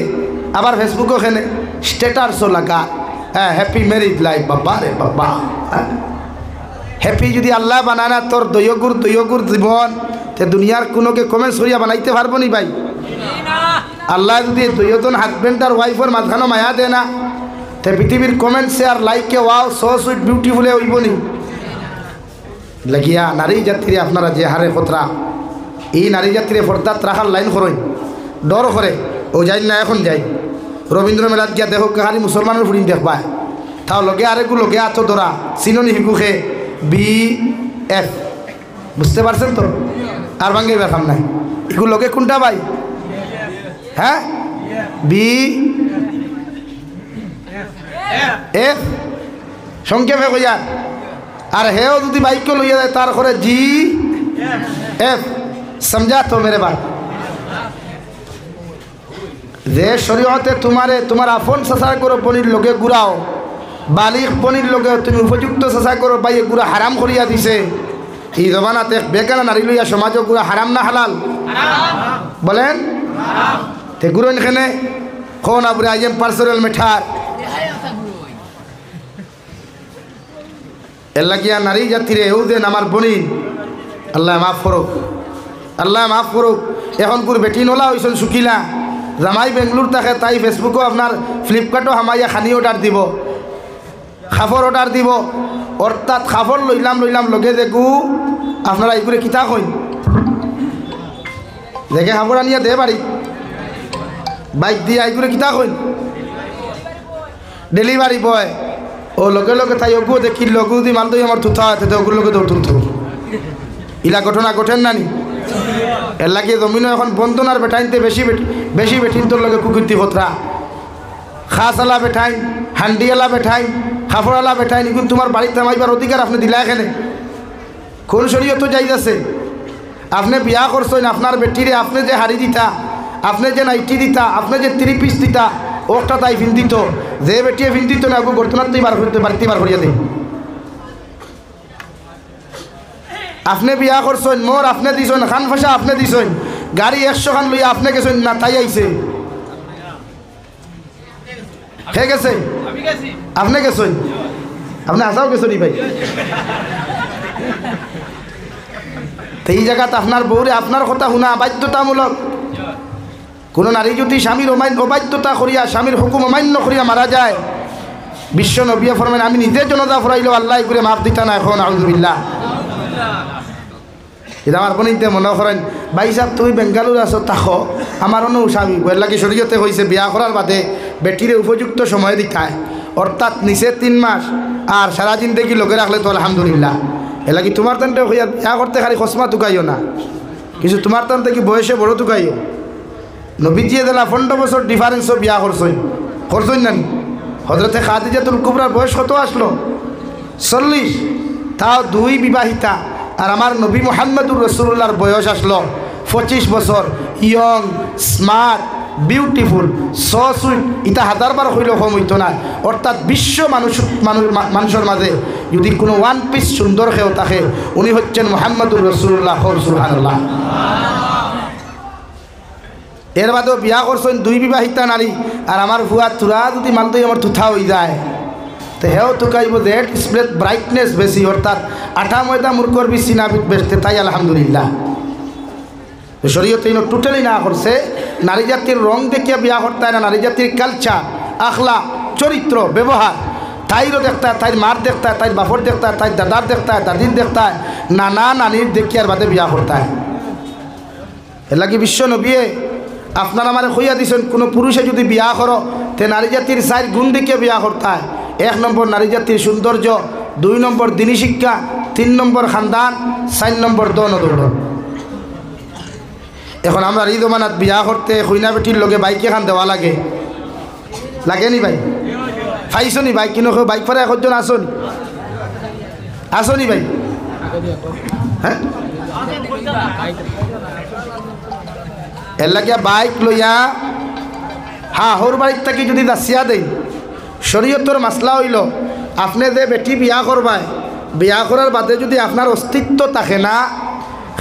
আবার ফেসবুকও খেলে স্ট্যাটাসও লাগা হ্যাঁ হ্যাপি ম্যারিড লাইফ বাবা রে বাবা হ্যাপি যদি আল্লাহ বানায় না তোর দৈয়গুর জীবন তে দুনিয়ার কোনোকে কমেন্টস করিয়া বানাইতে পারবো নি ভাই আল্লাহ যদি দুইজন হাজব্যান্ড আর ওয়াইফের মাঝখানে মায়া দেয় না, তে পৃথিবীর কমেন্ট শেয়ার লাইকে ওয়াও সো সুইট বিউটিফুলে হইব নি লাগিয়া নারী জাতিরে আপনারা যে হারে খতরা, এই নারী জাতিরে পর্দাত রাখার লাইন করই ডর করে ও যাই না এখন যাই রবীন্দ্র মেলাত গিয়া দেখো খালি মুসলমানের ফুরিন দেখবায় তাও লগে আরেকগুলো লগে আছো ধরা চিননি হিকুখে BF বুঝতে পারছেন তো? আর ভাঙ্গে ব্যাপার নাই এগুলো লগে কোনটা ভাই? হ্যাঁ BF সংক্ষেপে কইয়া। আর হেও যদি বাইককে লইয়া যায় তার করে GF সমঝা তো মেরে বাপ। যে শরীয়তে তোমার আপন চেষ্টা করো পনির লোকে ঘুরাও, বালিক পনির লোকে তুমি উপযুক্ত চেষ্টা করো বাইয়ে গুড়া হারাম করিয়া দিছে। এই জমানাতে বেকার নারী লইয়া সমাজে গুড়া হারাম না হালাল বলেন? তে গুড়ো এখানে কোন আবরে আইএম পার্সোনাল মেঠার এল্লা গিয়া নারী জাতিরে এও দেন আমার বনি আল্লাহ মাফ করুক, আল্লাহ মাফ করুক। এখন কুর বেটি নোলা হয়েছেন শুকিলা জামাই বেঙ্গলোর থাকে, তাই ফেসবুকও আপনার ফ্লিপকার্টও হামাইয়া খানি অর্ডার দিব, খাফর অর্ডার দিব। অর্থাৎ খাফর লইলাম লগে দেখু আপনারা এইগুলো কিতা কইন দেখে খাফর আনিয়া দে বাড়ি বাইক দিয়ে এইগুলো কিতা কইন ডেলিভারি বয় ও লগে লগে তাই অগু দেখি লঘু দি মাল দই আমার থুথা আছে ওগুলো লোকে দৌড় তুলতে ইলা ঘটনা ঘটেন নানি এর লাগিয়ে জমিন এখন বন্ধনার বেটাইনতে বেশি বেঠিন তোর লগে কুকুরতি খতরা খাসওয়ালা বেঠাইন হান্ডিওয়ালা বেঠাইন খাফড়ওয়ালা বেঠাইন এগুলো তোমার বাড়িতে নামাইবার অধিকার আপনি দিলা এখানে কোন শরীয়ত যাইতেছে? আপনি বিয়া করছেন আপনার বেটিরে আপনি যে হাড়ি দিতা, আপনি যে নাইটি দিতা, আপনি যে 3 পিস দিতা ওটা তাই ফিন দিত, যে বেটিয়ে ফিন দিত না ওকে গর্তনাতেই বাড়িতে বার করিয়া দেয়। আপনি বিয়া করছেন মোর আপনি দিছেন, খান ফাঁসা আপনি দিছেন, গাড়ি 100 খান লইয়া আপনি গেছেন না তাই আইছে হে গেছে আপনি গেছেন, আপনি আসাও গেছেন ভাই। এই জায়গাতে আপনার বউরে আপনার কথা শুনা বাধ্যতামূলক। কোনো নারী যদি স্বামীর অবাধ্যতা করিয়া স্বামীর হুকুম অমান্য করিয়া মারা যায়, বিশ্ব নবিয়ে ফরমান আমি নিজে জনতা ফরাইলেও আল্লাহ করে মাফ দিতা না। এখন আউযুবিল্লাহ এটা আমার বোনিতে মনে করেন ভাই সাহেব তুমি বেঙ্গালুর আছো তাকো আমার অন্য স্বামী বললা কি শরীয়তে হয়েছে বিয়া করার বাদে বেটিরে উপযুক্ত সময় দিতায়, অর্থাৎ নিচে 3 মাস আর সারা জিন্দেগি লোকে রাখলে তো আলহামদুলিল্লাহ। এলা কি তোমার তানতে হইয়া বিয়া করতে খালি খসমা তুকাইও না, কিছু তোমার তানতে কি বয়সে বড় তুকাইও। নবীজিয়ে দিলা 15 বছর ডিফারেন্সও বিয়া করছই না। হযরতে খাদিজাতুল কুবরার বয়স কত আসলো? 40। তাও 2 বিবাহিতা। আর আমার নবী মুহাম্মদুর রাসূলুল্লাহর বয়স আসলো 25 বছর। Young, smart, beautiful, so sweet, এটা 1000বার হইলেও কম হইতো না। অর্থাৎ বিশ্ব মানুষের মাঝে যদি কোনো 1 পিস সুন্দর কেউ থাকে উনি হচ্ছেন মুহাম্মদুর রাসূলুল্লাহ। সুবহানাল্লাহ। এর বাদেও বিয়া করছেন 2 বিবাহিতা নারী। আর আমার ভুয়া তুরা যদি মালদই আমার তুথা হয়ে যায় তো হেও তুকাইব যে ডিসপ্লে ব্রাইটনেস বেশি, অর্থাৎ আঠা ময়দা মূর্খর বেশি না বেসতে, তাই আলহামদুলিল্লাহ। শরীয়তে টোটালি না করছে নারী জাতির রং দেখিয়া বিয়া করতে হয় না, নারী জাতির কালচার, আখলাক, চরিত্র, ব্যবহার, তাইরও দেখতে হয়, তাই মার দেখতে হয়, তাই বাপর দেখতে হয়, তাই দাদার দেখতে হয়, দাদির দেখতে হয়, নানা নানির দেখিয়ার বাদে বিয়া করতে হয়। এর লাগি বিশ্ব নবিয়ে আপনার আমার কইয়া দিছেন কোনো পুরুষে যদি বিয়া করো তে নারী জাতির 4 গুণ দেখিয়ে বিয়া করতে হয়। 1 নম্বর নারী জাতির সৌন্দর্য, 2 নম্বর দিনী শিক্ষা, 3 নম্বর খানদান, 4 নম্বর দৌড়। এখন আমরা এই জমানাত বিয়া করতে কইনা বেটির লগে বাইকে খান দেওয়া লাগে নি ভাই? পাইছো নি বাইক কিনো বাইক পরে একজন আসনি ভাই? হ্যাঁ এর লাগিয়া বাইক লইয়া হর বাড়ির থেকে যদি দাসিয়া দেয় শরীয়তর মাসলা হইল আপনি যে বেটি বিয়া করবায় বিয়া করার বাদে যদি আপনার অস্তিত্ব থাকে না,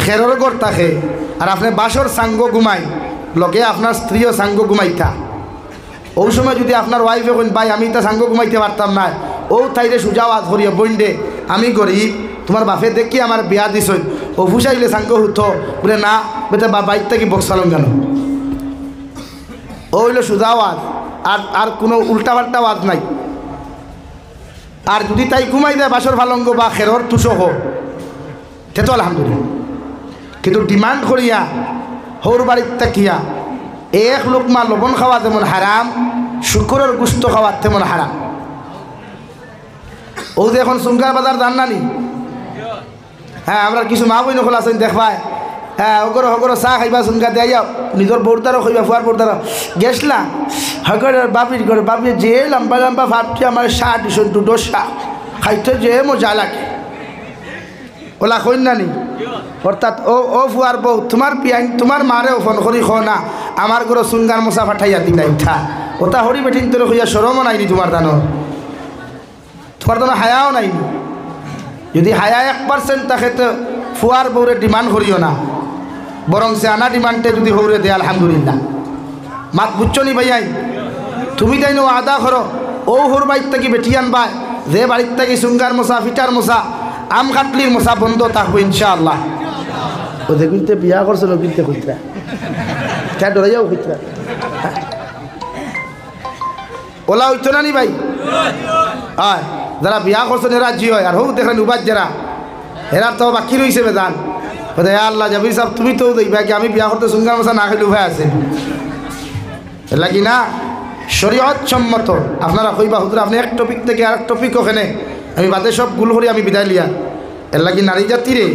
খেরর ঘর থাকে আর আপনি বাসর সাঙ্গ ঘুমাই লগে আপনার স্ত্রীও সাঙ্গ ঘুমাইতা, ওই সময় যদি আপনার ওয়াইফে কইন ভাই আমি তা সাঙ্গ ঘুমাইতে পারতাম না, ও তাইরে সুজাও আজ করিয়া বইন্ডে আমি গরিব তোমার বাপে দেখি আমার বিয়া দিছ ও ফুসাইলে সাঙ্গ হুতো বলে না বেটা বাইক থেকে বক্সালম কেন ও হইল সোজা ওয়াজ, আর আর কোনো উল্টাপাল্টা ওয়াজ নাই। আর যদি তাই ঘুমাই দেয় বাসর ফালঙ্গ বা খেরর তুষক তে তো আলহামদুলিল্লাহ। কিন্তু ডিমান্ড করিয়া হৌর বাড়ির তাকিয়া এক লোকমা লবণ খাওয়া যেমন হারাম, শুকুরের গুস্ত খাওয়া তেমন হারাম। ও যে এখন সুঙ্গার বাজার জান নানি, হ্যাঁ আমরা কিছু মা বই নকল আছেন দেখবাই, হ্যাঁ হগর চাহ খাইবা সুঙ্গা দেয়া নিজের বোরদারও খাইবা, ফুয়ার বোরদারও গেছলা হগরের বাপির ঘরে, বাপি যে লম্বা লম্বা ভাবটি আমার 60 ডোসা খাইতে যে মজা লাগে, ওলা কইন নানি। অর্থাৎ ও ফুয়ার বউ তোমার পিয়াইন তোমার মারে ফোন করি খ না আমার ঘরে সুঙ্গার মশা ফাটাইয়া দিন উঠা, ওটা হরি বেঠিন তোর হইয়া সরমও নাইনি তোমার দানো, তোমার দানো হায়াও নাইনি। যদি হায়া 1% থাকে তো ফুয়ার বউরে ডিমান্ড করিও না, বরং সে আনা ডিমান্ডে যদি হৌরে দেয় আলহামদুলিল্লাহ। মাত বুঝছো নি ভাইয়াই, তুমি তাই নো আদা করো ও হোর বাড়ির থেকে বেটি আনবা, যে বাড়ির থেকে সুঙ্গার মশা ফিটার মশা আম কাটলির মশা বন্ধ থাকবো ইনশাআল্লাহ। ও দেখতে বিয়া করছো নকিনতে খুঁজরা কে ডরে যাও খুঁজরা ওলা হইতো না নি ভাই। হয় যারা বিয়া করছেন এরা জি হয়, আর হোক দেখেন উবাদ যারা এরা তো বাকি রয়েছে বেদান আল্লাহ জাবির সাহেব তুমি তো দেখবা কি আমি বিয়া করতে সুঙ্গার মশা না খেলে উভয় আছে এর লাগি না শরীয়ত সম্মত। আপনারা কইবা হুজুর আপনি এক টপিক থেকে আরেক টপিক ওখানে আমি বাদে সব গুল করি আমি বিদায় লিয়া, এর লাগি নারী জাতিরে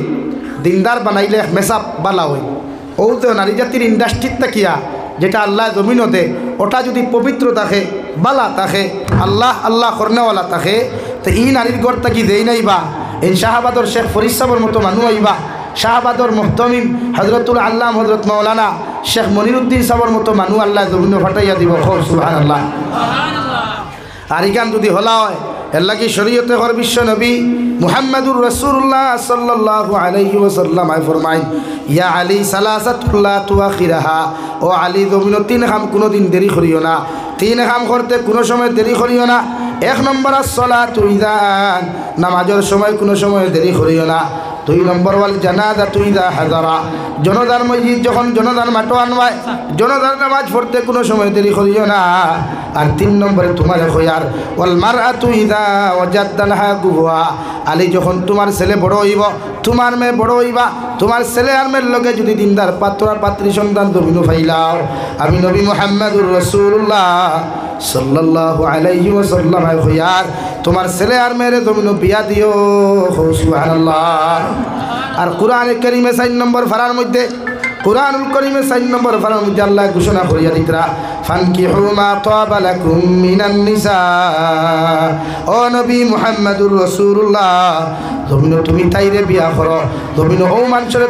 দিনদার বানাইলে মেসাপ বালা হয়। ও তো নারী জাতির ইন্ডাস্ট্রির তাকিয়া যেটা আল্লাহ জমিনও দে ওটা যদি পবিত্র থাকে বালা থাকে আল্লাহ আল্লাহ করনেওয়ালা থাকে, তো ই নারীর গড় তাকি দেই নাই বা এই শাহবাদর শেখ ফরিদ সাহর মতো মানুষ আইবা, শাহবাদর মুহতমিম হজরতুল আল্লাহ হজরত মৌলানা শেখ মনিরুদ্দিন সাহর মতো মানুষ আল্লাহ জমিন ফাটাইয়া দিব সুবহানাল্লাহ। আর ইগান যদি হলা হয় এর লাগি শরীয়তে হর বিশ্ব নবী মুহাম্মাদুর রাসূলুল্লাহ সাল্লাল্লাহু আলাইহি ওয়াসাল্লাম ফরমাইন ইয়া আলী সালাসাতুল্লাহ তুআখিরাহা, ও আলী জমিন 3 কাম কোনোদিন দেরি করিও না, 3 কাম করতে কোনো সময় দেরি করিও না। 1 নম্বর as-সালাতু ইযান, নামাজের সময় কোনো সময় দেরি করিও না। 2 নম্বর ওয়াল জানাজাতু ইযা হাযারা, জনাজার মসজিদ যখন জনাজার মাটো আনবায় জনাজার নামাজ পড়তে কোনো সময় দেরি করিও না। আর 3 নম্বরে তোমার খয়ার ওয়াল মারআতু ইযা ওয়াজাদানহা গুহা, আলী যখন তোমার ছেলে বড় হইব তোমার মেয়ে বড় হইবা, তোমার ছেলে আর মেয়ের লগে যদি দিনদার পাত্র আর পাত্রী সন্তান তুমি ফাইলাও, আমি নবী মুহাম্মদুর রাসূলুল্লাহ সাল্লাল্লাহু আলাইহি ওয়াসাল্লাম খয়ার তোমার ছেলে আর মেয়ের জমিন বিয়া দিও সুবহানাল্লাহ। আর কোরআনে কারীমে 4 নম্বর ফারার মধ্যে কুরআনুল কারীমে 4 নম্বর ফারার মধ্যে আল্লাহ ঘোষণা করিয়া দিতরা ফানকিহু মা তাবা লাকুম মিনান নিসা, ও নবী মুহাম্মদুর রাসূলুল্লাহ জমিন তুমি তাইরে বিয়া করো, জমিন ও মানুষের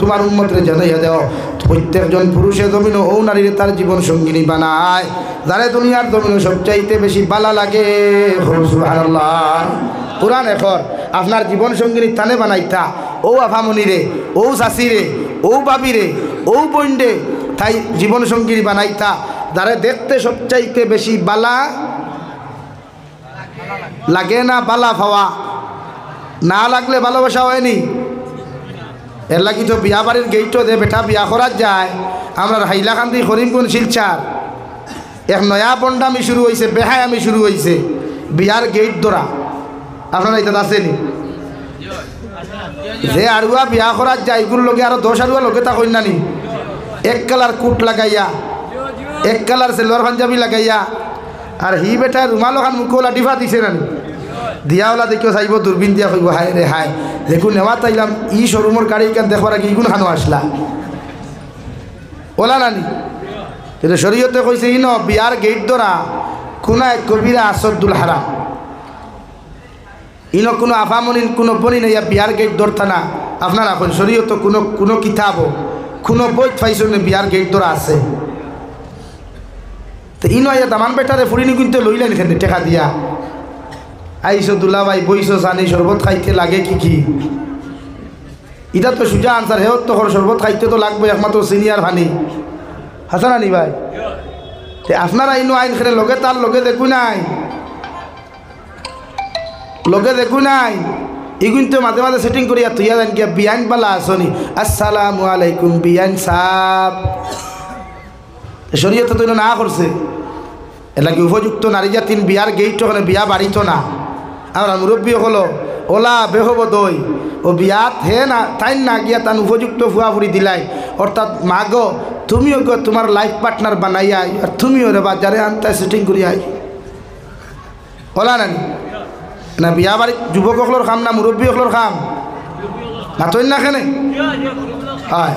তোমার উম্মতরে জানাইয়া দাও প্রত্যেকজন পুরুষে জমিন ও নারীরে তার জীবন সঙ্গিনী বানায় যারে দুনিয়ার জমিন সবচাইতে বেশি বালা লাগে সুবহানাল্লাহ। কোরআন এখন আপনার জীবন সঙ্গিনী তানে বানাইতা ও আফামনিরে ও চাষিরে ও বাবিরে ও বন্ডে তাই জীবন সঙ্গিনী বানাইতা যারা দেখতে সবচাইতে বেশি বালা লাগে না, বালা পাওয়া না লাগলে ভালোবাসা হয়নি। এর লাগি তো বিয়া বাড়ির গেটও দে বেটা বিয়া করার যায় আমরা হাইলাকান্দি করিমগঞ্জ শিলচার এক নয়া বন্ডামি শুরু হয়েছে, বেহায়ামি শুরু হয়েছে বিয়ার গেট ধরা। আপনারা এটা আসেনি যে আড়ুয়া বিয়া করার যায় এগুলোর লোকে আরো 10 আড়ুয়া লোকে তা কইনা নি, 1 কালার কুট লাগাইয়া 1 কালার সেলোয়ার পাঞ্জাবি লাগাইয়া, আর হি বেটা রুমাল ওখান মুখলা ডিফা দিছে না দিয়াওলা দেখিও চাইব দূরবীন দিয়া কইব হায় রে হায় দেখুন নেওয়া তাইলাম ই শোরুমের গাড়ি কেন দেখবার আগে ইগুন খানো আসলা ওলা নানি। কিন্তু শরীয়তে কইছে ইন বিয়ার গেট ধরা কোনা কবিরা আসদুল হারাম, ইন কোনো আফামনিন কোনো বনি না বিয়ার গেট ধরতা না। আপনারা এখন শরীয়ত কোনো কিতাব কোনো বই পাইছেন বিয়ার গেট ধরা আছে, তো ইন দামান বেটারে ফুরিনি কিন্তু লইলেন এখানে টেকা দিয়া আইসো দুলা ভাই বইসো জানি শরবত খাইতে লাগে কি এটা তো সুজা আনসার হেও তো শরবত খাইতে তো লাগবে একমাত্র সিনিয়র ভানি হাসান আনি ভাই। আপনারা ইনো আইন খেলে লগে তার লগে দেখু নাই ইগুন তো মাঝে মাঝে সেটিং করিয়া তুইয়া জান গিয়া বিয়ান বালা আসনি আসসালামু আলাইকুম বিয়ান সাহেব শরীয়তে তো না করছে এর লাগে উপযুক্ত নারী জাতিন বিয়ার গেইট ওখানে বিয়া বাড়িত না। আমরা মুরব্বী হলো ওলা বেহব দই ও বিয়াত হে না তাই না গিয়া তান উপযুক্ত ফুয়াফুরি দিলাই, অর্থাৎ মাগো তুমিও গো তোমার লাইফ পার্টনার বানাইয়া আর তুমিও রে বাজারে আনতে শুটিং করি আই ওলা নানি না বিয়া বাড়ি যুবক হকলোর খাম না মুরব্বী হকলোর খাম না তৈন না খেনে হয়।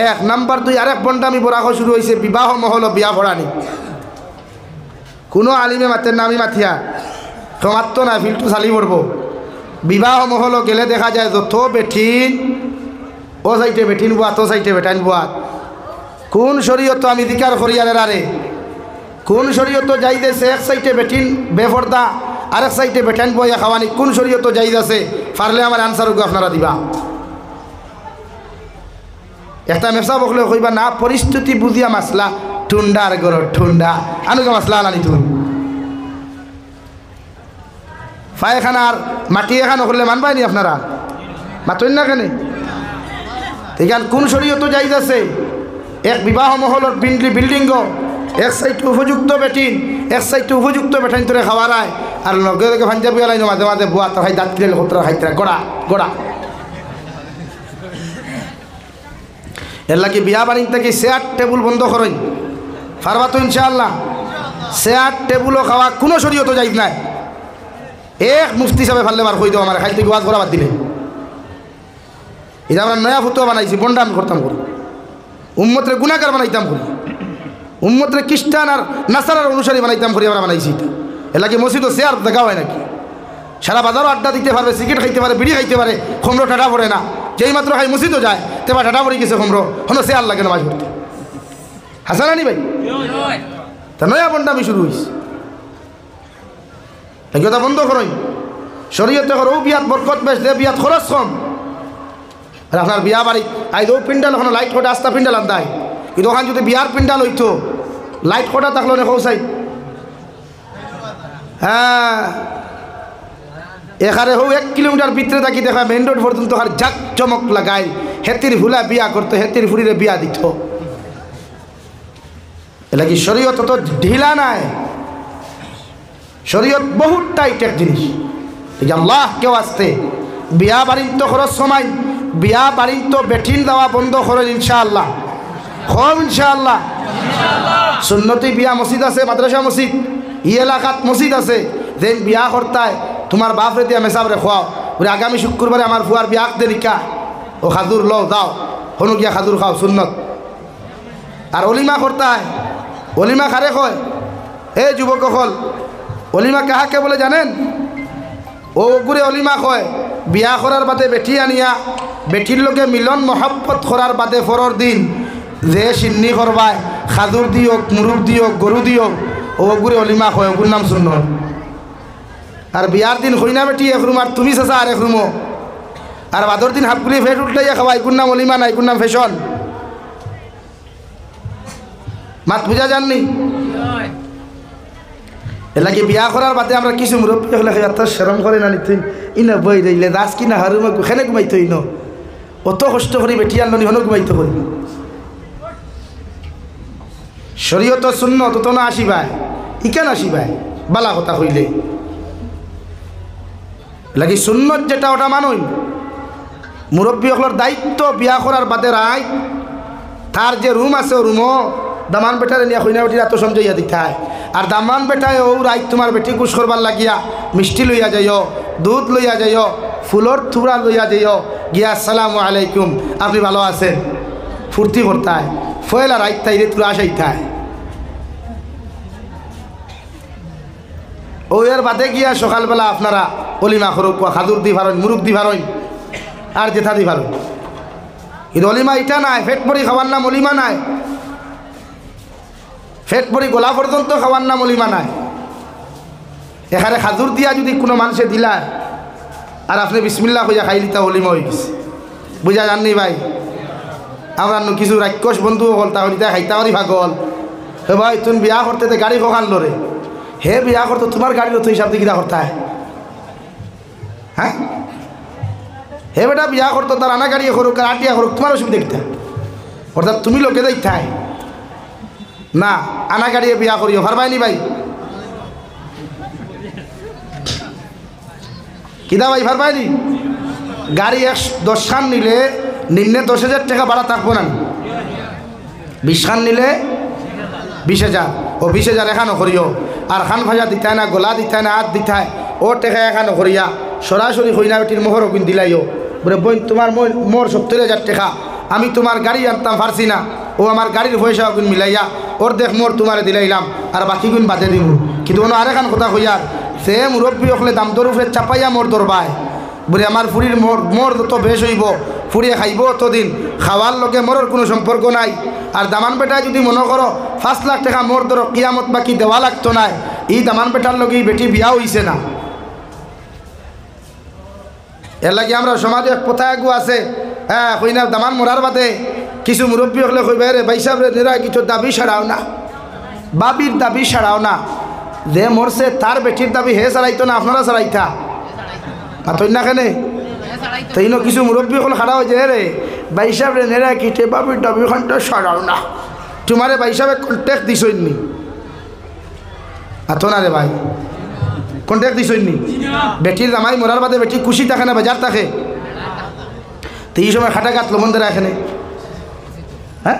1 নাম্বার 2 আরেক বন্ডামি বরাহ শুরু হয়েছে বিবাহ মহল বিয়া ভরানি। কোনো আলিমে মাতের নামি মাথিয়া সমাত্ত না ফিল্টু চালি পড়ব। বিবাহ মহল গেলে দেখা যায় যত বেঠিন ও সাইটে বেঠিন বুয়া তো সাইটে বেটাইন বুয়া। কোন শরীয়ত আমি দিকার করিয়ারে আরে কোন শরীয়ত যাইতেছে এক সাইটে বেঠিন বেফর্দা আরেক সাইটে বেটাইন বইয়া খাওয়ানি, কোন শরীয়ত যাইতেছে পারলে আমার আনসার আপনারা দিবা। একটা মেসা বকলে কইবা না পরিস্থিতি বুঝিয়া মাসলা ঠুন্ডার গর ঠুন্ডা আনুকা মাসলা আনানি তুমি পায়খানার মাটি এখানে করলে মানবাইনি আপনারা মাতইন না কেন? এখান কোন শরীয়ত যাইতেছে এক বিবাহ মহলর বিল্ডিং এক সাইড উপযুক্ত বেটিন এক সাইড উপযুক্ত বেটাইন তোরে খাওয়ারায় আর লগে লগে পাঞ্জাবি আলাইন মাঝে মাঝে বুয়া তো খাই দাঁত কিলে হতরা খাইতরা গড়া গড়া। এর লাগে বিয়া বাড়ি থেকে চেয়ার টেবুল বন্ধ করেন পারবা তো ইনশাআল্লাহ। চেয়ার টেবুলও খাওয়া কোনো শরীয়ত যাইত নাই। এক মুফতি হিসাবে ফাললে বার কই দেও আমার খাইতে ওয়াজ করা বাদ দিলে। এটা আমরা নয়া ফুতুয়া বানাইছি বন্ডামি করতাম করি উম্মতরে গুনাহগার বানাইতাম করি উম্মতরে খ্রিস্টান আর নাসারার অনুসারী বানাইতাম করি আমরা বানাইছি। এটা এর লাগে মসজিদও চেয়ার দেখা হয় নাকি? সারা বাজারও আড্ডা দিতে পারবে, সিগারেট খাইতে পারে, বিড়ি খাইতে পারে, খমরো টাটা পড়ে না। যেই মাত্র খাই মসজিদও যায় তেবা টাটা পড়ে গেছে খমরো হলো চেয়ার লাগে নামাজ পড়তে। হাসানানি ভাই তা নয়া বন্ডামি শুরু হয়েছে। কথা বন্ধ করই শরীয়তে করো বিয়াত বরকত বেশ দে বিয়াত খরচ কম। আর আপনার বিয়া বাড়ি আইদো পিন্ডাল ওখানে লাইট কটা আস্তা পিন্ডাল আন্দায় কিন্তু ওখানে যদি বিয়ার পিন্ডাল হইতো লাইট কটা থাকলো না কৌসাই হ্যাঁ এখানে হোক 1 কিলোমিটার ভিতরে থাকি দেখা মেন রোড পর্যন্ত আর ঝাক চমক লাগাই হেতির ফুলা বিয়া করতো হেতির ফুরিরে বিয়া দিত। এটা কি শরীয়ত তো ঢিলা নাই, শরীয়ত বহুত টাইট এক জিনিস। আল্লাহ কেউ আসতে বিয়া বাড়ির তো খরচ সময় বিয়া বাড়ির তো বেঠিন দেওয়া বন্ধ করেন ইনশাআল্লাহ হোম ইনশাআল্লাহ। সুন্নতি বিয়া মসজিদ আছে মাদ্রাসা মসজিদ ই এলাকাত মসজিদ আছে যেন বিয়া করতায় তোমার বাপরে দিয়া মেসাবরে খোয়াও বলে আগামী শুক্রবারে আমার ফুয়ার বিয়া দে নিকা ও খাজুর লও দাও হনু গিয়া খাজুর খাও সুন্নত। আর অলিমা করতায় অলিমা খারে কয় এ যুবক হল অলিমা কাহাকে বলে জানেন? ও গুড়ে অলিমা কয় বিয়া করার বাদে বেটি আনিয়া বেটির লোকে মিলন মহাব্বত করার বাদে পরের দিন যে সিন্নি করবায় খাজুর দিওক মুরুখ দিওক গরু দিওক ও গুড়ে অলিমা কয় ওগুর নাম শূন্য। আর বিয়ার দিন হইনা বেটি এক রুম আর তুমি চাচা আর এক রুমো আর বাদর দিন হাফগুলি ফেট উঠলাইয়া খাওয়া এগুর নাম অলিমা না এগুর নাম ফ্যাশন। মাত বুঝা যাননি? এলাকি বিয়া করার বাদে আমরা কিছু মুরব্বী হলে এত শরম করে না নিতে ইন বই রইলে দাস কিনা হারুম খেনে ঘুমাইতো ইন অত কষ্ট করি বেটি আনলি হন ঘুমাইতে করি। শরীয়ত শূন্য তত না আসিবাই ইকেন আসিবাই বালা কথা হইলে লাগি সুন্নত যেটা ওটা মানুষ মুরব্বী হলোর দায়িত্ব বিয়া করার বাদে রায় তার যে রুম আছে ও রুমও দামান বেটারে নিয়ে হইনা বেটির এত সমঝাইয়া দিতায় আর দামান বেটায় ও রাই তোমার বেটি কুশ করবার লাগিয়া মিষ্টি লইয়া যাইও দুধ লইয়া যাইও ফুলর থুবড়া লইয়া যাইও গিয়া আসসালামু আলাইকুম আপনি ভালো আছেন ফুর্তি করতায় ফয়লা রাইতাই রে তুলা আসাইতায় ও এর বাদে গিয়া সকালবেলা আপনারা অলিমা করুক খাজুর দি ভারণ মুরুখ দি ভারণ আর জেঠা দি ভারণ কিন্তু অলিমা ইটা নাই ফেট পরি খাওয়ার নাম অলিমা নাই ফেট পরি গোলা পর্যন্ত খাওয়ার নাম অলিমা নাই। এখানে খাজুর দিয়া যদি কোনো মানুষে দিলা আর আপনি বিসমিল্লাহ কইয়া খাইলি তা অলিমা হয়ে গেছে বুঝা জাননি ভাই। আমরা কিছু রাক্ষস বন্ধু হল তাহলে তা খাইতা করি ভাগল হে ভাই তুমি বিয়া করতে গাড়ি কখান লরে হে বিয়া করতো তোমার গাড়ির তো হিসাব দিয়ে কিনা করতে হ্যাঁ হে বেটা বিয়া করতো তার আনা গাড়ি করুক আর আটিয়া করুক তোমার অসুবিধা কিতা অর্থাৎ তুমি লোকে দেখায় না আনা গাড়িয়ে বিয়া করিও পারবাইনি ভাই কিদা ভাই পারবাইনি গাড়ি 10 খান নিলে নিম্নে 10,000 টাকা ভাড়া থাকবো না 20 খান নিলে 20,000 ও 20,000 এখানো করিও আর খান ভাজা দিতায় না গোলা দিতায় না হাত দিতায় ও টাকা এখানো করিয়া সরাসরি হইনা বেটির মোহর ওগুন দিলাইও বলে বোন তোমার মোর 70,000 টাকা আমি তোমার গাড়ি আনতাম পারছি না ও আমার গাড়ির পয়সা ওগুন মিলাইয়া ওর দেখ মোর তোমারে দিলাইলাম আর বাকি গুণ বাদে দিব কিন্তু অন্য আরেখান কথা হইয়ার সে মুরব্বী হলে দাম দর উপরে চাপাইয়া মোর দরবায় বলে আমার ফুরির মোর যত বেশ হইব ফুরিয়ে খাইব অতদিন খাওয়ার লগে মোর কোনো সম্পর্ক নাই আর দামান বেটায় যদি মনে করো 5 লাখ টাকা মোর ধরো কিয়ামত বাকি দেওয়া লাগতো না এই দামান বেটার লগে বেটি বিয়া হইছে না এর লাগে আমরা সমাজে এক কথা আগু আছে হ্যাঁ কই না দামান মরার বাদে কিছু মুরব্বী হলে কইবে রে ভাই সাহেব রে নিরা কিছু দাবি ছাড়াও না বাবির দাবি ছাড়াও না যে মরছে তার বেটির দাবি হে ছাড়াইতো না আপনারা ছাড়াইতা আতই না কেনে তাই না কিছু মুরব্বী হল খাড়া হয়েছে রে ভাই সাহেব রে নিরা কিটে বাবির দাবি খানটা ছাড়াও না তোমারে ভাই সাহেব কন্ট্যাক্ট দিছইনি আতো না রে ভাই কন্ট্যাক্ট দিছইনি বেটির জামাই মরার বাদে বেটি খুশি থাকে না বাজার থাকে তো এই সময় খাটা গাত লবন্ধেরা এখানে হ্যাঁ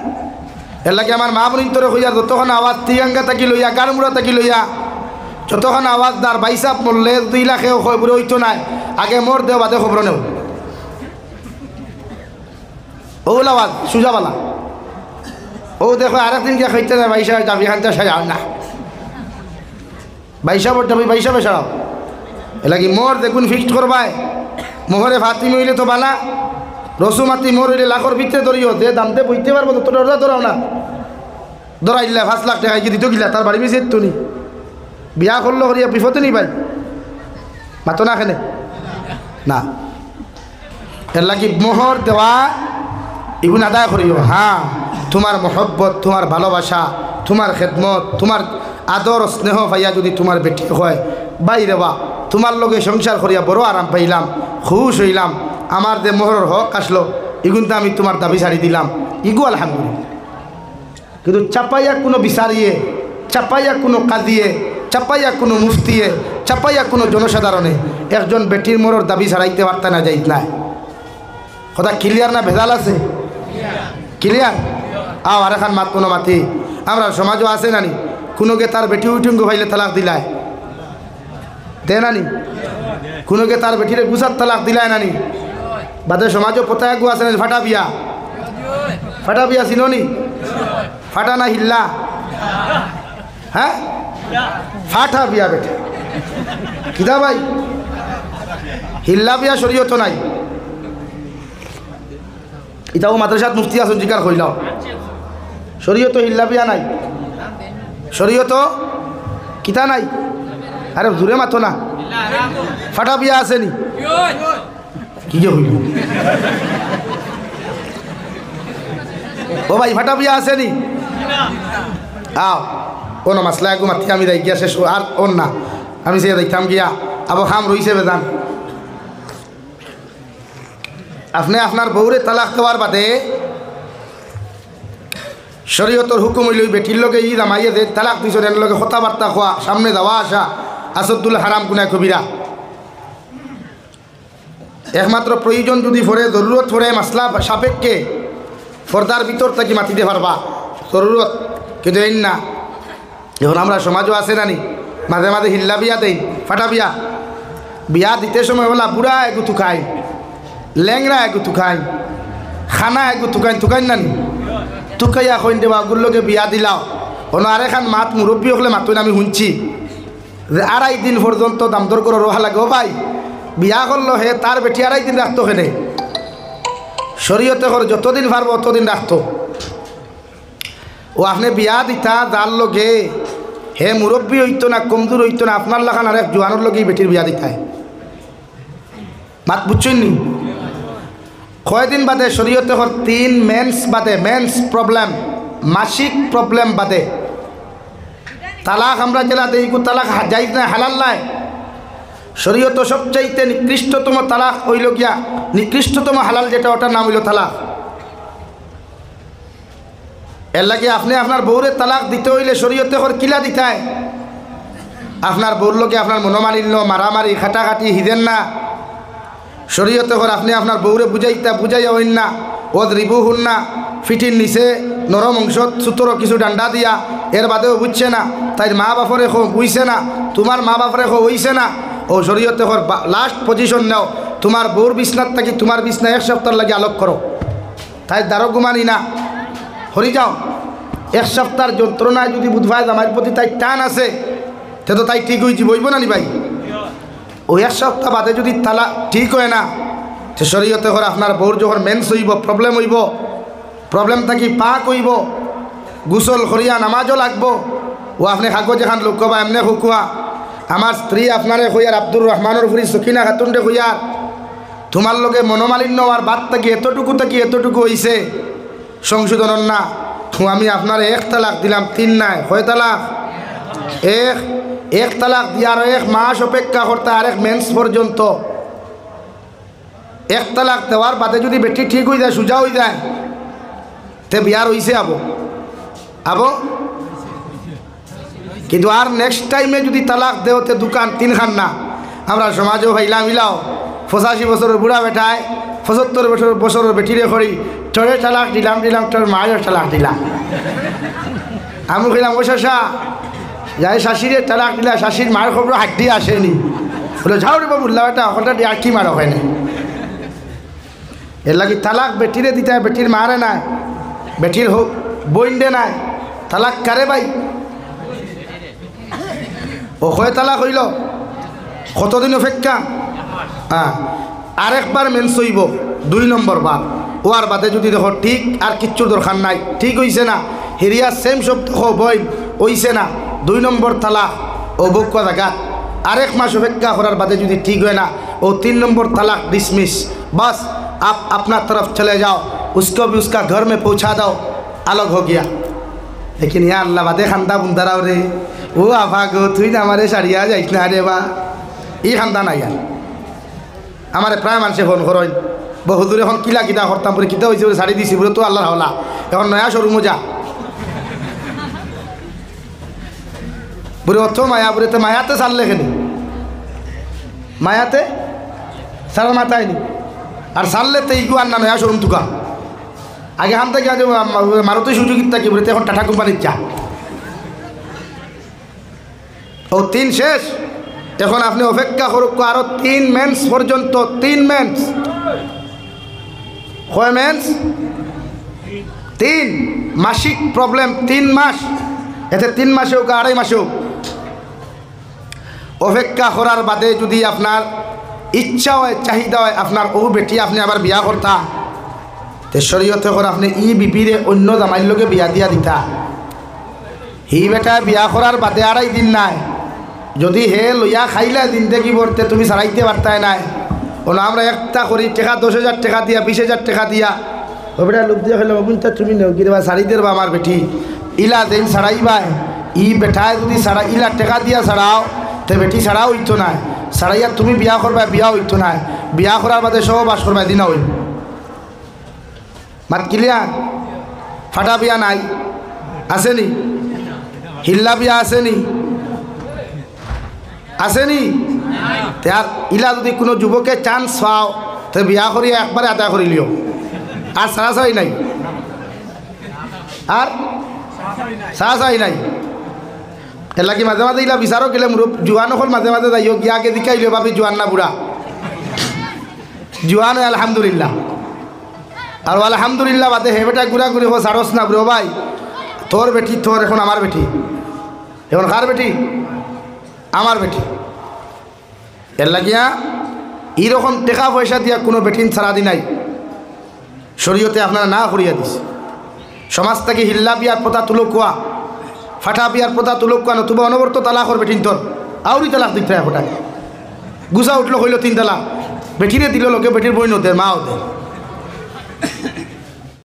এর লাগে আমার মা বোন তোরে হইয়া যতক্ষণ আওয়াজ তিগাঙ্গা তাকি লইয়া গারমুড়া তাকি লইয়া যতক্ষণ আওয়াজ দার বাইসাপ মরলে 2 লাখেও খবরে হইতো নাই আগে মোর দেও বাদে খবর নেও ওল আওয়াজ সুজাবালা ও দেখো আরেকদিন গিয়ে খাইতে না বাইসা দাবি খানতে সাজাও না বাইসাবর দাবি বাইসাবে সারাও এ লাগি মোর দেখুন ফিক্সড করবায় মোহরে ফাতি মইলে তো বালা রসুমাতি মোর হইলে লাখর ভিতরে ধরিও যে দামতে বইতে পারবো তো তোর ধরাও না ধরাইলে 5 লাখ টাকা কি দিত গিলা তার বাড়ি বেশি তো নি বিয়া করলো করিয়া বিপদে নি ভাই মাতো না এখানে না এর লাগি মোহর দেওয়া এগুলো আদায় করিও হ্যাঁ তোমার মহব্বত তোমার ভালোবাসা তোমার খেদমত তোমার আদর স্নেহ পাইয়া যদি তোমার বেটি হয় বাইরে বা তোমার লগে সংসার করিয়া বড় আরাম পাইলাম খুশ হইলাম আমার যে মোহরের হক আসলো এগুনতে আমি তোমার দাবি ছাড়ি দিলাম ইগু আলহামদুলিল্লাহ কিন্তু চাপাইয়া কোনো বিচারিয়ে চাপাইয়া কোনো কাজিয়ে চাপাইয়া কোনো মুফতিয়ে চাপাইয়া কোনো জনসাধারণে একজন বেটির মোহরের দাবি ছাড়াইতে পারতে না যাইত না কথা ক্লিয়ার না ভেজাল আছে ক্লিয়ার আও আর এখন মাত কোনো মাতি আমরা সমাজও আছে নানি কোনোকে তার বেটি উঠুঙ্গ ভাইলে তালাক দিলায় দে নানি কোনোকে তার বেটিরে গুছার তালাক দিলায় নানি বাদে সমাজও পোতায় গু আছে ফাটা বিয়া চিনি ফাটা না হিল্লা হ্যাঁ ফাটা বিয়া বেটে কিদা ভাই হিল্লা বিয়া শরীয়ত নাই এটাও মাদ্রাসাত মুফতি আসুন জিকার হইলাও শরীয়ত হিল্লা বিয়া নাই শরীয়ত কিতা নাই আরে দূরে মাথো না ফাটা বিয়া আসেনি কি যে হইল ও ভাই ফাটা বিয়া আসেনি আও কোনো মাসলা একটু মাতি আমি যাই গিয়া শেষ আর ওর না আমি সে দেখতাম গিয়া আবার খাম রইছে বেদান আপনি আপনার বউরে তালাক দেওয়ার বাদে শরীয়তর হুকুম হইল বেটির লগে ই রামাইয়ে যে তালাক দিছ এর লগে কথাবার্তা খোয়া সামনে যাওয়া আসা আসদুল হারাম গুনায় কবিরা একমাত্র প্রয়োজন যদি পড়ে জরুরত পড়ে মাসলা সাপেক্ষে পর্দার ভিতর থেকে মাতিতে পারবা জরুরত কিন্তু এই না এখন আমরা সমাজও আছে নানি মাঝে মাঝে হিল্লা বিয়া দেই ফাটা বিয়া বিয়া দিতে সময় বলা বুড়া একটু থুকাই ল্যাংরা একটু থুকাই খানা একটু থুকাই থুকাই নানি তুকাইয়া কইন দেবা গুলোকে বিয়া দিলাও অন্য আরেখান মাত মুরব্বী হলে মাতুন আমি শুনছি যে 2.5 দিন পর্যন্ত দাম দর করে রোহা লাগে ও ভাই বিয়া করলো হে তার বেটি 2.5 দিন রাখতো হেনে শরীয়তে করে যতদিন পারবো অতদিন রাখতো ও আপনি বিয়া দিতা যার লগে হে মুরব্বী হইতো না কমজোর হইতো না আপনার লাখান আরেক জোয়ানোর লগেই বেটির বিয়া দিতায় মাত বুঝছেন নি কয়দিন বাদে শরীয়তে হর 3 মেন্স বাদে মেন্স প্রবলেম মাসিক প্রবলেম বাদে তালাক আমরা জেলা দেই তালাক যাইজ না হালাল নাই শরীয়ত সবচাইতে নিকৃষ্টতম তালাক হইল গিয়া, নিকৃষ্টতম হালাল যেটা ওটার নাম হইল তালাক। এর লাগে আপনি আপনার বউরে তালাক দিতে হইলে শরীয়তে করে কিলা দিতায় আপনার বউর লোকে আপনার মনোমালিন্য মারামারি খাটাখাটি হিদেন না শরীয়তে করে আপনি আপনার বউরে বুঝাইয়া হইন না ওদ রিবু হুন না ফিটির নিচে নরম অংশ সুতরো কিছু ডান্ডা দিয়া এর বাদেও বুঝছে না তাই মা বাপরে বুঝছে না তোমার মা বাপরে হইছে না ও শরীয়তে করে লাস্ট পজিশন নাও তোমার বউর বিছনার থাকি তোমার বিছনা 1 সপ্তাহ লাগে আলোক করো তাই দ্বারো ঘুমানি না হরি যাও 1 সপ্তাহের যন্ত্রণায় যদি বুধবাই আমার প্রতি তাই টান আছে তে তো তাই ঠিক হয়েছি বইব না নি ভাই ওই 1 সপ্তাহ বাদে যদি তালা ঠিক হয় না সে শরীয়তে করে আপনার বউর যখন মেন্স হইব প্রবলেম থাকি পাক হইব গোসল করিয়া নামাজও লাগবো ও আপনি কাগজ এখান লোক বা এমনি হুকুয়া আমার স্ত্রী আপনারে কইয়ার আব্দুর রহমানের ফুরি সকিনা খাতুনরে কইয়ার তোমার লোকে মনোমালিন্য আর বাদ থাকি এতটুকু হইছে সংশোধন না আমি আপনার 1 তালাক দিলাম 3 নাই কয় তালাক এক তালাক দিয়ে আর 1 মাস অপেক্ষা করতে আর 1 মেন্স পর্যন্ত 1 তালাক দেওয়ার বাদে যদি বেটি ঠিক হয়ে যায় সোজা হয়ে যায় তে বিয়ার হইছে আবো কিন্তু আর নেক্সট টাইমে যদি তালাক দেওতে দোকান 3 খান না আমরা সমাজও ভাইলাম মিলাও 85 বছরের বুড়া বেটায় 75 বছরের বেটিরে করি তোরে তালাক দিলাম তোর মায়ের তালাক দিলাম আমি কইলাম ও শাশা যাই শাশিরে তালাক দিলা শাশির মায়ের খবর হাড্ডি আসেনি বলে যাও রে বাবুল্লা বেটা ওখানটা দিয়ে আর কি মারো হয় না এর লাগি তালাক বেটিরে দিতে হয় বেটির মারে নাই বেটির হোক বইন্ডে নাই তালাক কারে ভাই ও কয় তালাক হইল কতদিন অপেক্ষা হ্যাঁ আরেকবার মেন্স হইব 2 নম্বর বার ও আর বাদে যদি দেখো ঠিক আর কিচ্ছুর দরকার নাই ঠিক হইছে না হেরিয়া সেম শব্দ বই হইছে না 2 নম্বর তালাক ও বুক জায়গা 1 মাস অপেক্ষা করার বাদে যদি ঠিক হয় না ও 3 নম্বর তালাক डिसमिस बस आप अपना तरफ चले जाओ उसको भी उसका घर में पहुंचा दो अलग हो गया लेकिन यहाँ अल्लाह बादे खानदा बुंदाराव रे ও আফা গো তুই না আমারে সারিয়া যাইস না রে বা এই খান্দা নাই আর আমার প্রায় মানুষে ফোন করেন বহুদূর এখন কিলা কিতা করতাম বলে কিতা হয়েছে বলে শাড়ি দিছি বলে তো আল্লাহর হলা এখন নয়া শোরুম যা বলে অত মায়া বলে তো মায়াতে ছাড়লে কেন মায়াতে সারা মাথায় নি আর ছাড়লে তো এইগু আর না নয়া শোরুম তুকা আগে হান থেকে আজ মারুতি সুযোগিত থাকি বলে এখন টাটা কোম্পানির চা ও 3 শেষ এখন আপনি অপেক্ষা করুক আরো 3 মেন্স পর্যন্ত 3 মেন্স কয় মেন্স 3 মাসিক প্রবলেম 3 মাস এতে 3 মাসে হোক 2.5 মাসে হোক অপেক্ষা করার বাদে যদি আপনার ইচ্ছা হয় চাহিদা হয় আপনার ও বেটি আপনি আবার বিয়া করতা তে শরীয়তে করে আপনি ই বিপিরে অন্য জামাইর লোকে বিয়া দিয়া দিতা হি বেটা বিয়া করার বাদে 2.5 দিন নাই যদি হে লইয়া খাইলা জিন্দগি ভরতে তুমি ছাড়াইতে পারতাই নাই ওনা আমরা একটা করি টাকা 10,000 টাকা দিয়া 20,000 টাকা দিয়া ও বেটা লোক দিয়ে খেলে বাবুনটা তুমি নেও কি দেবা শাড়ি দেবা আমার বেটি ইলা দিন ছাড়াইবাই ই বেটায় যদি ছাড়া ইলা টাকা দিয়া ছাড়াও তে বেটি ছাড়াও হইতো না ছাড়াইয়া তুমি বিয়া করবা বিয়া হইতো না বিয়া করার বাদে সব বাস করবা দিনা হইল মাত ক্লিয়ার ফাটা বিয়া নাই আসেনি হিল্লা বিয়া আসেনি আসেনি তার ইলা যদি কোনো যুবকে চান্স পাও তো বিয়া করিয়া একবারে আদায় করে লিও আর সারাসারি নাই আর সারাসারি নাই এর লাগি মাঝে মাঝে ইলা বিচারও গেলে জোয়ান হল মাঝে মাঝে যাইও গিয়াকে দিকাইলিও ভাবি জোয়ান না বুড়া জোয়ান হয় আলহামদুলিল্লাহ আর আলহামদুলিল্লাহ বাদে হে বেটা ঘুরা ঘুরি হো সারস না বুড়ো ভাই তোর বেটি তোর এখন আমার বেটি এখন কার বেটি আমার বেটি এর লাগিয়া এইরকম টাকা পয়সা দিয়া কোনো বেটিন ছাড়া দি নাই শরীয়তে আপনারা না করিয়া দিস সমাজ থেকে হিল্লা বিয়ার প্রথা তুলকুয়া ফাটা বিয়ার প্রথা তুলকুয়া নতুবা অনবর্ত তালাকর বেটিন তোর আউরি তালাক দিতে হয় ফোটায় গুছা উঠলো হইল 3 তালাক বেটিরে দিল লোকে বেটির বই নদের মা ওদের